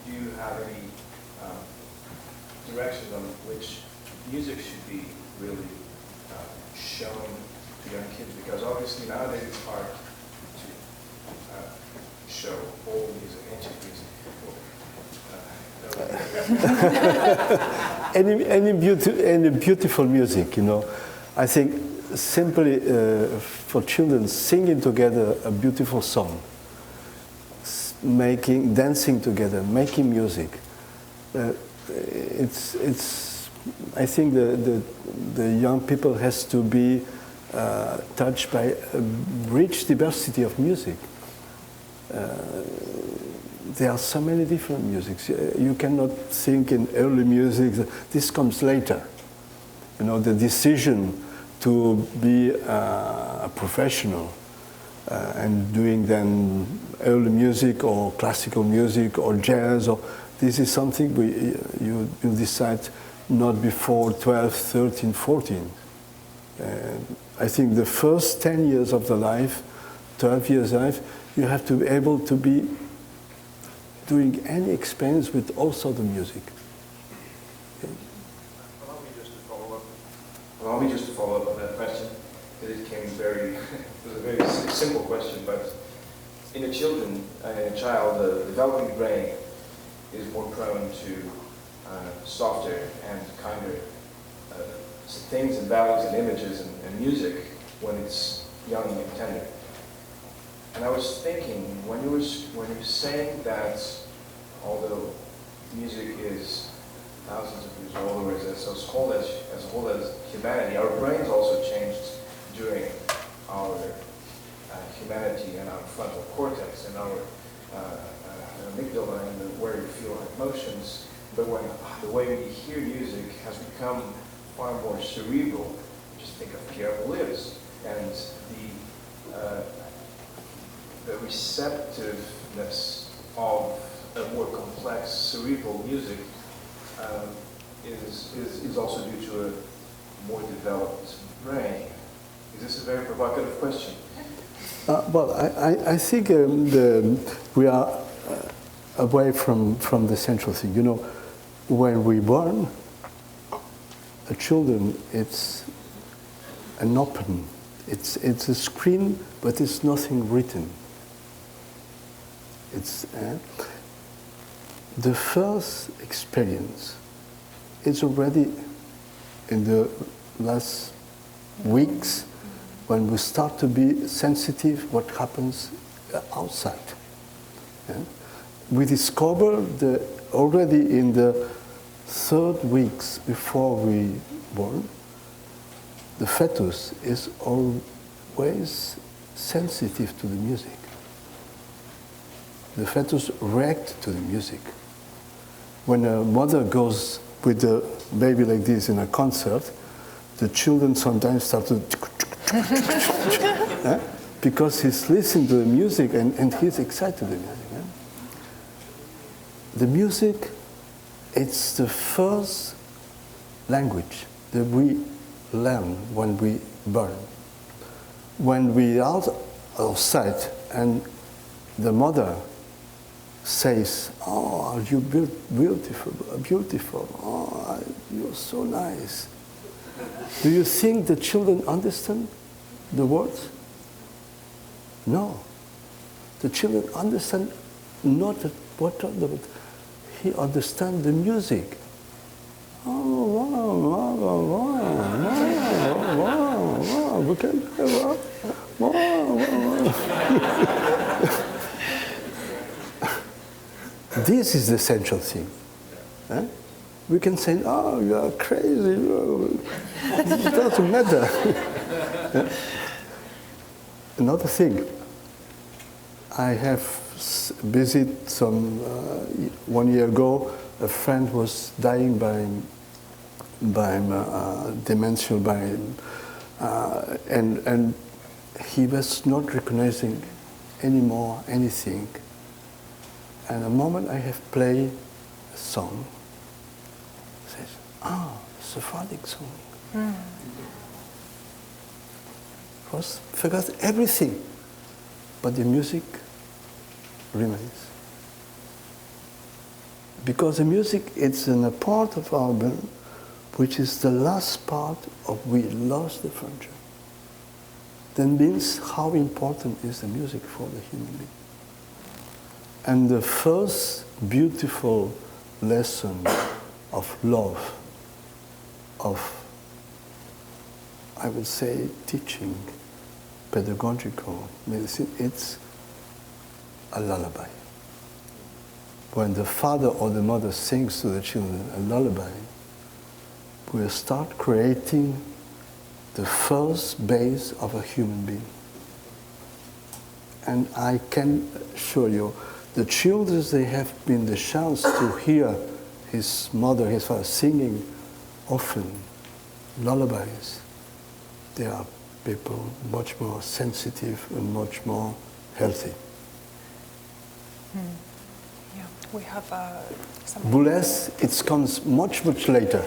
Do you have any direction on which music should be really shown to young kids? Because obviously nowadays it's hard to show old music, ancient music. Any beautiful music, you know. I think simply for children singing together a beautiful song, dancing together, making music. I think the young people has to be touched by a rich diversity of music. There are so many different musics. You cannot think in early music. This comes later. You know, the decision to be a professional and doing then early music or classical music or jazz, this is something you decide not before 12, 13, 14. I think the first 10 years of the life, 12 years of life, you have to be able to be doing any experience with all sorts of music. Allow me just to follow up on that question, because it was a very simple question, but in a child, the developing brain is more prone to softer and kinder things and values and images and music when it's young and tender. And I was thinking, when you were saying that although music is thousands of years old, or is as old as humanity, our brains also changed during our humanity and our frontal cortex and our amygdala and where you feel emotions. But when the way we hear music has become far more cerebral, just think of Pierre Boulez and the receptiveness of a more complex cerebral music is also due to a more developed brain. Is this a very provocative question? Well, I think we are away from the central thing. You know, when we born, a children, it's an open, it's a screen, but it's nothing written. It's the first experience is already in the last weeks when we start to be sensitive what happens outside. Yeah? We discover already in the 3rd weeks before we born, the fetus is always sensitive to the music. The fetus reacts to the music. When a mother goes with a baby like this in a concert, the children sometimes start to because he's listening to the music and he's excited to the music. Yeah? The music, it's the first language that we learn when we born. When we are outside and the mother says, "Oh, you beautiful, beautiful. Oh, you're so nice." Do you think the children understand the words? No. The children understand not what, but he understands the music. Oh, wow, wow, wow, wow, wow, wow, we can, wow, wow, wow. This is the essential thing. Eh? We can say, "Oh, you are crazy." It doesn't matter. Another thing, I have visited 1 year ago, a friend was dying by dementia, and he was not recognizing anymore anything. And the moment I have played a song, says, "Ah, Sephardic song." Forgot everything, but the music remains. Because the music is in a part of our brain, which is the last part of we lost the frontier. That means how important is the music for the human being. And the first beautiful lesson of love, of, I would say, teaching, pedagogical medicine, it's a lullaby. When the father or the mother sings to the children a lullaby, we start creating the first base of a human being. And I can assure you, the children, they have been the chance to hear his mother, his father singing often lullabies. They are people much more sensitive and much more healthy. Yeah, we have some. Boulez, it comes much, much later.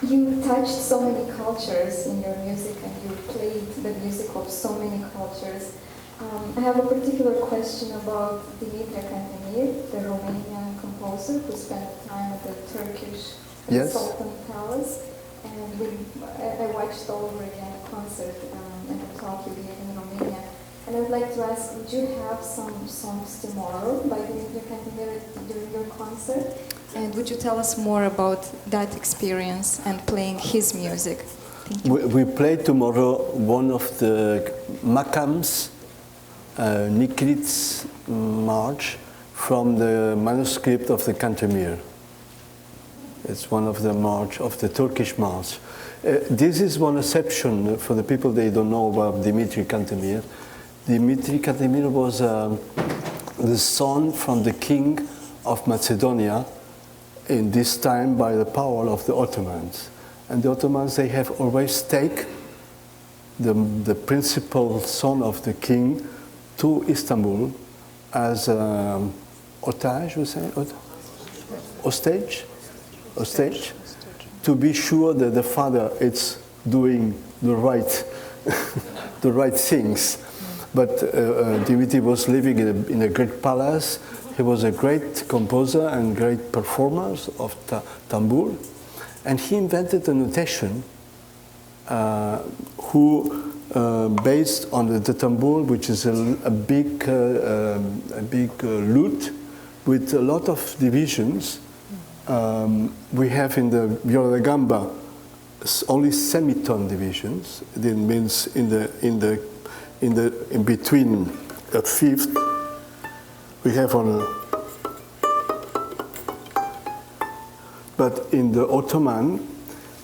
You touched so many cultures in your music, and you played the music of so many cultures. I have a particular question about Dimitri Cantemir, the Romanian composer who spent time at the Turkish Sultan Palace. And I watched all over again a concert and a talk you gave in Romania. And I'd like to ask, would you have some songs tomorrow by Dimitri Cantemir during your concert? And would you tell us more about that experience and playing his music? Thank you. We play tomorrow one of the Makams, Nikrit's March, from the manuscript of the Cantemir. It's one of the march, of the Turkish march. This is one exception for the people they don't know about Dimitri Cantemir. Dimitri Cantemir was the son from the king of Macedonia in this time by the power of the Ottomans. And the Ottomans, they have always taken the principal son of the king to Istanbul as otage, we say, hostage, to be sure that the father is doing the right, the right things. But Dimitri was living in a great palace. He was a great composer and great performer of tambour, and he invented a notation based on the tambour, which is a big lute with a lot of divisions. We have in the viola da gamba only semitone divisions. That means in between a fifth we have on. But in the Ottoman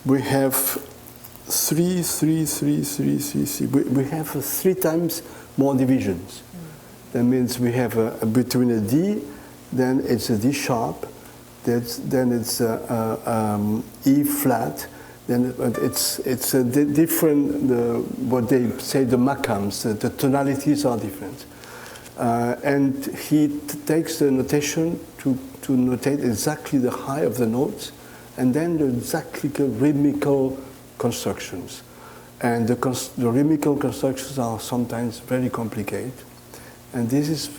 we have three. We have 3 times more divisions. That means we have between a D, then it's a D sharp. Then it's E flat. Then it's a different. What they say the makams. The tonalities are different, and he takes the notation to notate exactly the height of the notes, and then the exactly rhythmical constructions. And the rhythmical constructions are sometimes very complicated. And this is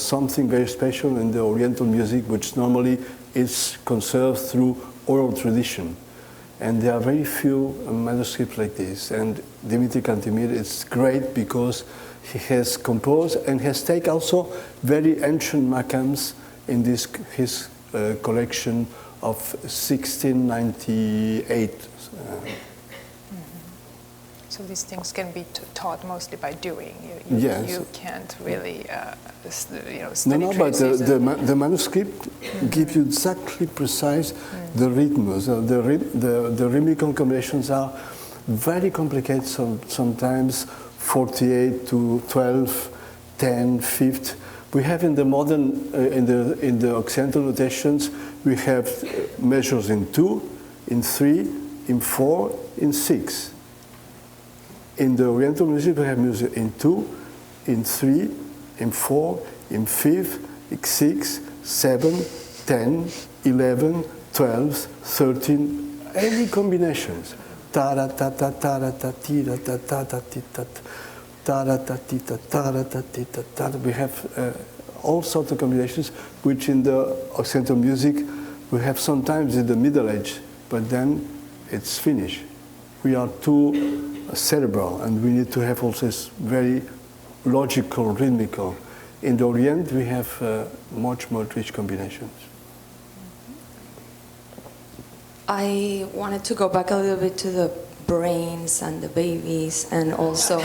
something very special in the Oriental music, which normally is conserved through oral tradition. And there are very few manuscripts like this. And Dimitri Cantemir is great because he has composed and has taken also very ancient makams in this his collection of 1698. So these things can be taught mostly by doing. Yes. You can't really, study No, but traces. the manuscript gives you exactly precise the rhythms. The rhythmical combinations are very complicated. Sometimes 48 to 12, 10, 5th. We have in the modern, in the Occidental notations, we have measures in 2, in 3, in 4, in 6. In the Oriental music, we have music in 2, in 3, in 4, in 5, in 6, 7, 10, 11, 12, 13, any combinations. We have all sorts of combinations, which in the Occidental music we have sometimes in the Middle Age, but then it's finished. We are too cerebral, and we need to have also this very logical, rhythmical. In the Orient, we have much more rich combinations. I wanted to go back a little bit to the brains and the babies, and also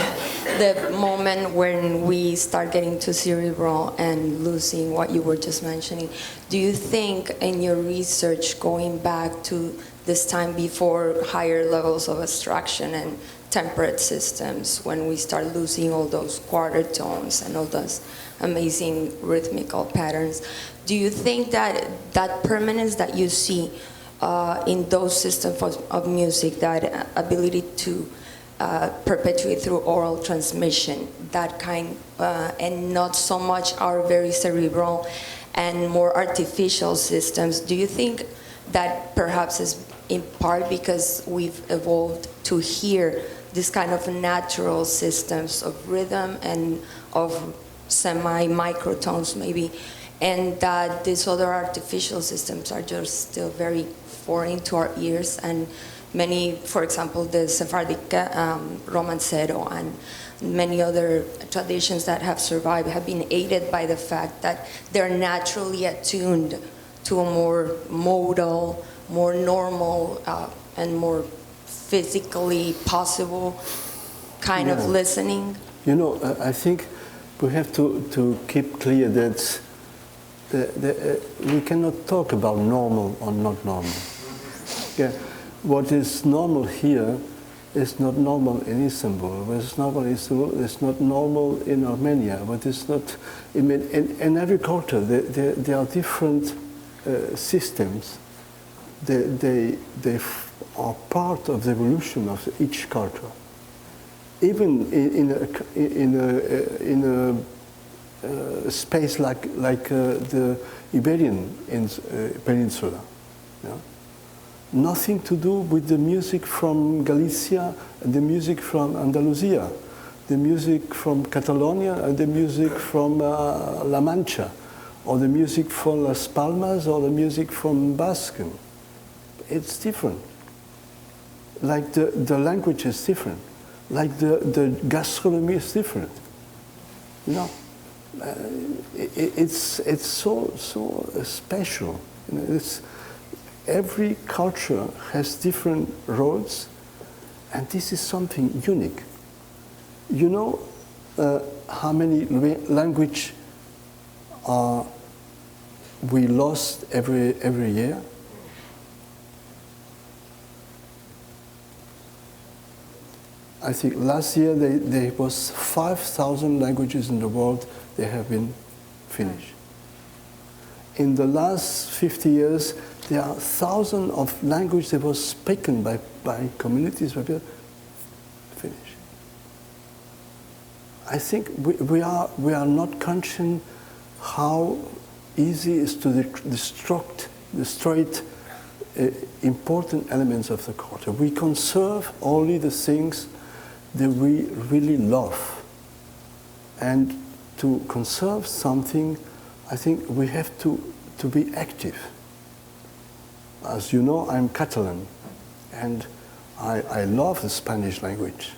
the moment when we start getting too cerebral and losing what you were just mentioning. Do you think in your research, going back to this time before higher levels of abstraction and temperate systems, when we start losing all those quarter tones and all those amazing rhythmical patterns, do you think that that permanence that you see in those systems of music, that ability to perpetuate through oral transmission, that kind, and not so much our very cerebral and more artificial systems, do you think that perhaps is in part because we've evolved to hear this kind of natural systems of rhythm and of semi-microtones maybe, and that these other artificial systems are just still very foreign to our ears, and many, for example, the Sephardic romancero and many other traditions that have survived have been aided by the fact that they're naturally attuned to a more modal, more normal, and more physically possible kind of listening? You know, I think we have to keep clear that we cannot talk about normal or not normal. Yeah. What is normal here is not normal in Istanbul. What is normal in Istanbul is not normal in Armenia. What is not, I mean, in every culture, there are different systems. They are part of the evolution of each culture. Even in a space like the Iberian Peninsula. Yeah? Nothing to do with the music from Galicia and the music from Andalusia, the music from Catalonia and the music from La Mancha, or the music from Las Palmas or the music from Basque. It's different. Like the language is different. Like the gastronomy is different. You know, it's so special. You know, every culture has different roads, and this is something unique. You know how many language we lost every year? I think last year there was 5,000 languages in the world that have been finished. In the last 50 years, there are thousands of languages that were spoken by communities, by people, finished. I think we are not conscious how easy it is to destroy important elements of the culture. We conserve only the things that we really love. And to conserve something, I think we have to be active. As you know, I'm Catalan, and I love the Spanish language.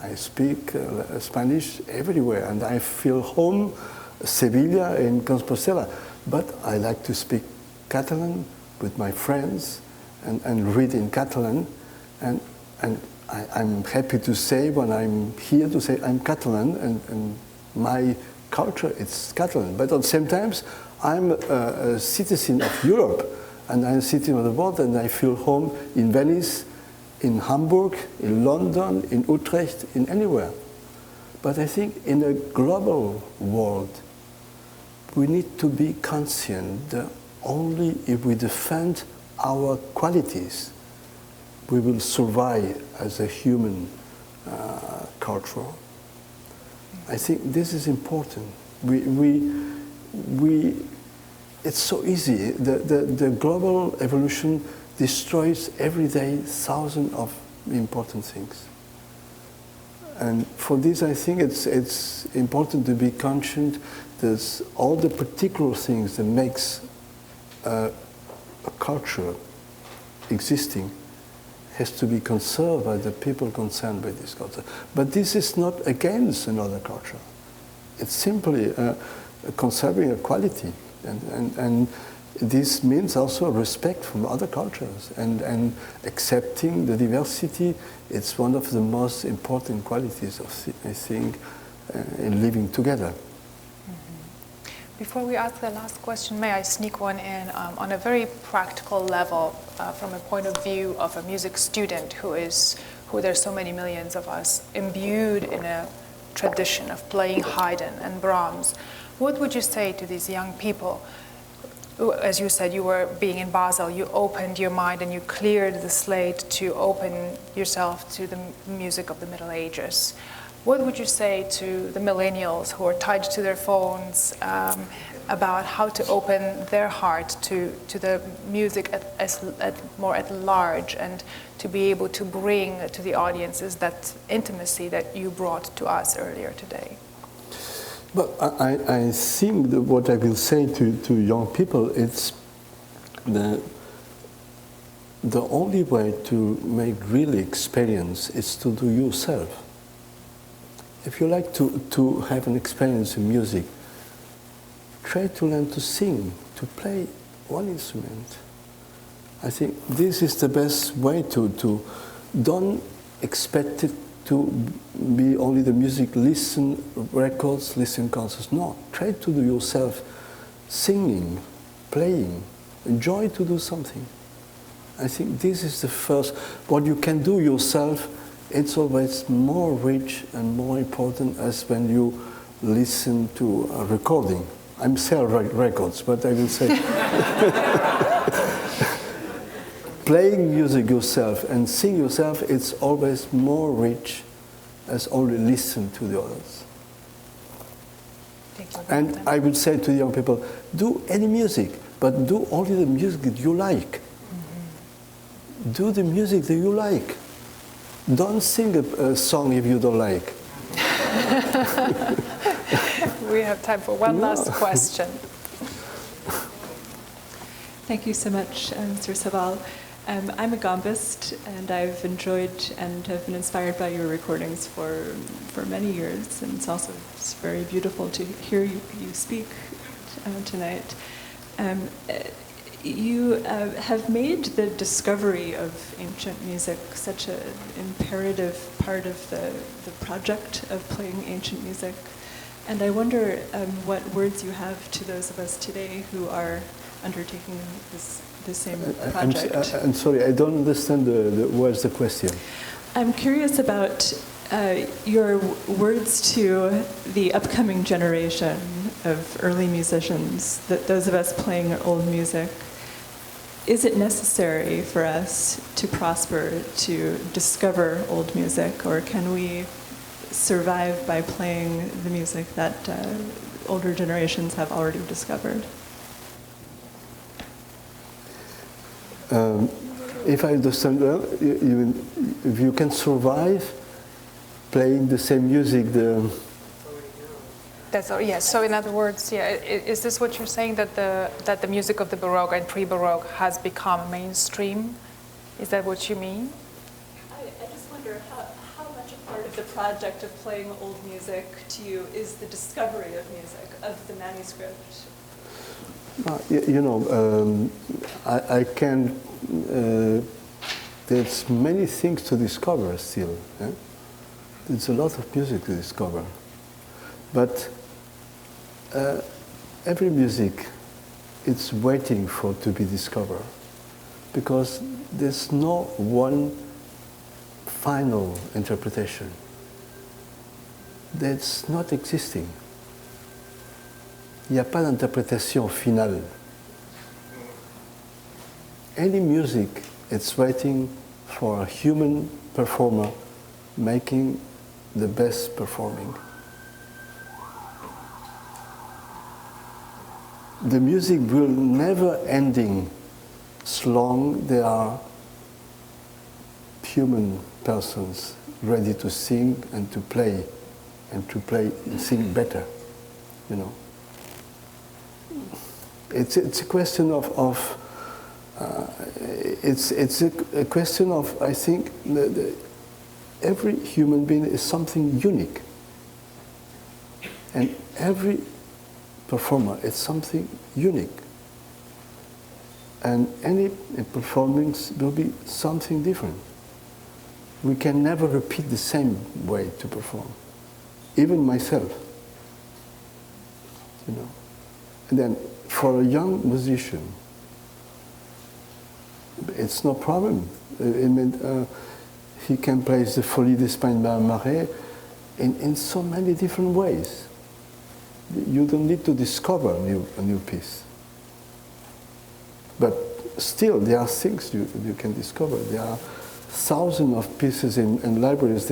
I speak Spanish everywhere, and I feel home, Sevilla and Compostela. But I like to speak Catalan with my friends and read in Catalan. And I'm happy to say, when I'm here, to say I'm Catalan, and my culture is Catalan. But at the same time, I'm a citizen of Europe, and I'm a citizen of the world, and I feel home in Venice, in Hamburg, in London, in Utrecht, in anywhere. But I think in a global world, we need to be conscient that only if we defend our qualities, we will survive as a human culture. I think this is important. It's so easy. The global evolution destroys every day thousands of important things. And for this, I think it's important to be conscious that all the particular things that makes a culture existing has to be conserved by the people concerned by this culture. But this is not against another culture. It's simply conserving a quality. And this means also respect from other cultures and accepting the diversity. It's one of the most important qualities of, I think, in living together. Before we ask the last question, may I sneak one in on a very practical level from a point of view of a music student who there's so many millions of us imbued in a tradition of playing Haydn and Brahms. What would you say to these young people? As you said, you were being in Basel, you opened your mind and you cleared the slate to open yourself to the music of the Middle Ages. What would you say to the millennials who are tied to their phones about how to open their heart to the music more at large, and to be able to bring to the audiences that intimacy that you brought to us earlier today? But I think that what I will say to young people, it's the only way to make real experience is to do yourself. If you like to have an experience in music, try to learn to sing, to play one instrument. I think this is the best way to don't expect it to be only the music, listen records, listen concerts. No, try to do yourself singing, playing, enjoy to do something. I think this is the first, what you can do yourself, it's always more rich and more important as when you listen to a recording. I'm sell records, but I will say playing music yourself and sing yourself, it's always more rich as only listen to the others. Thank you. And I would say to young people, do any music, but do only the music that you like. Mm-hmm. Do the music that you like. Don't sing a song if you don't like. We have time for one last question. Thank you so much, Mr. Savall. I'm a gambist, and I've enjoyed and have been inspired by your recordings for many years, and it's very beautiful to hear you speak tonight. You have made the discovery of ancient music such an imperative part of the project of playing ancient music. And I wonder what words you have to those of us today who are undertaking the same project. I'm sorry, I don't understand what's the question. I'm curious about your words to the upcoming generation of early musicians, those of us playing old music. Is it necessary for us to prosper, to discover old music, or can we survive by playing the music that older generations have already discovered? If I understand well, if you can survive playing the same music, That's all, yes. So in other words, is this what you're saying, that the music of the Baroque and pre-Baroque has become mainstream? Is that what you mean? I just wonder how much a part of the project of playing old music to you is the discovery of music, of the manuscript? I can. There's many things to discover still. There's a lot of music to discover, but every music, it's waiting for to be discovered, because there's no one final interpretation. That's not existing. Il n'y a pas d'interprétation finale. Any music, it's waiting for a human performer making the best performing. The music will never ending as long there are human persons ready to sing and to play and sing better, you know. It's a question of it's a question of, I think, every human being is something unique, and every performer is something unique, and any performance will be something different. We can never repeat the same way to perform, even myself, you know. And then for a young musician, it's no problem. He can play the Folie d'Espagne by Marais in so many different ways. You don't need to discover a new piece. But still, there are things you can discover. There are thousands of pieces in libraries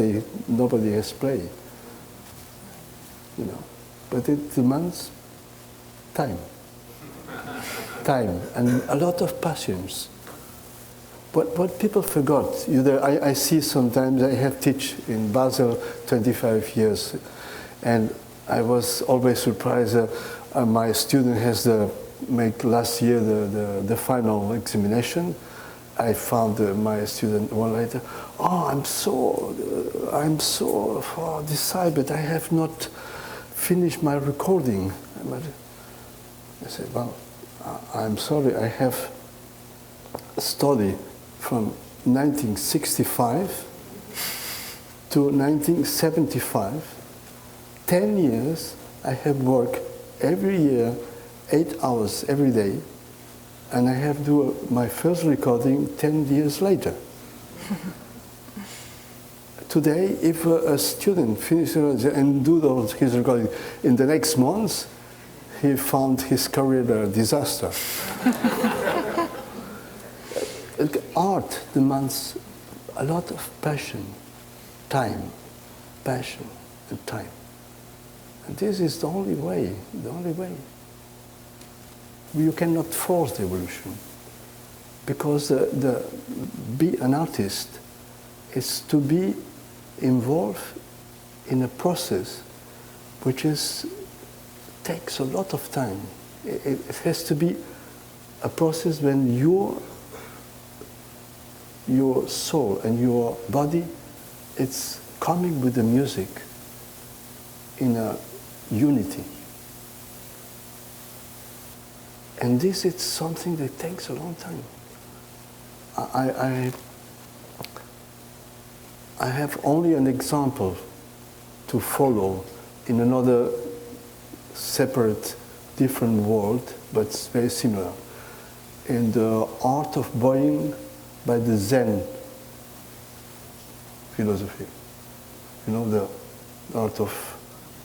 nobody has played. You know, but it demands time. Time and a lot of patience. What people forgot, I see sometimes, I have taught in Basel 25 years, and I was always surprised. My student has make last year the final examination. I found my student one later. Oh, I'm so far decided, but I have not finished my recording. I said, well, I'm sorry, I have studied from 1965 to 1975, 10 years. I have worked every year, 8 hours every day, and I have do my first recording 10 years later. Today, if a student finishes and do his recording in the next month, he found his career a disaster. Art demands a lot of passion, time, and time. And this is the only way. You cannot force the evolution, because be an artist is to be involved in a process which takes a lot of time. It has to be a process when your soul and your body, it's coming with the music in a unity. And this is something that takes a long time. I have only an example to follow in another separate, different world, but it's very similar. In the art of bowing by the Zen philosophy. You know, the art of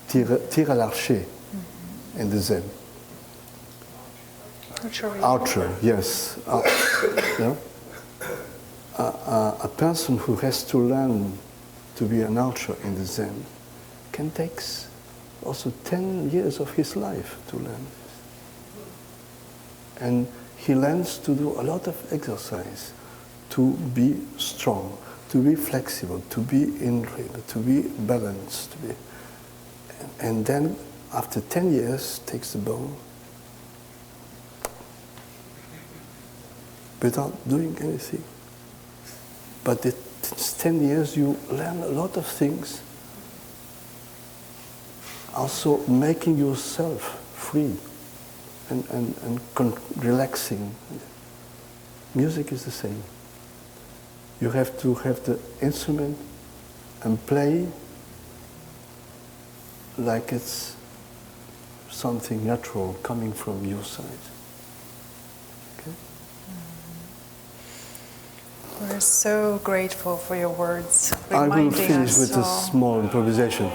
tir à l'archer in the Zen. Archer, yes. Yeah? A person who has to learn to be an archer in the Zen can take also 10 years of his life to learn this. And he learns to do a lot of exercise, to be strong, to be flexible, to be in rhythm, to be balanced, and then after 10 years takes the bow without doing anything. But it's 10 years you learn a lot of things, also making yourself free and relaxing. Music is the same. You have to have the instrument and play like it's something natural coming from your side. Okay? We're so grateful for your words, I will reminding finish us with a all. small improvisation.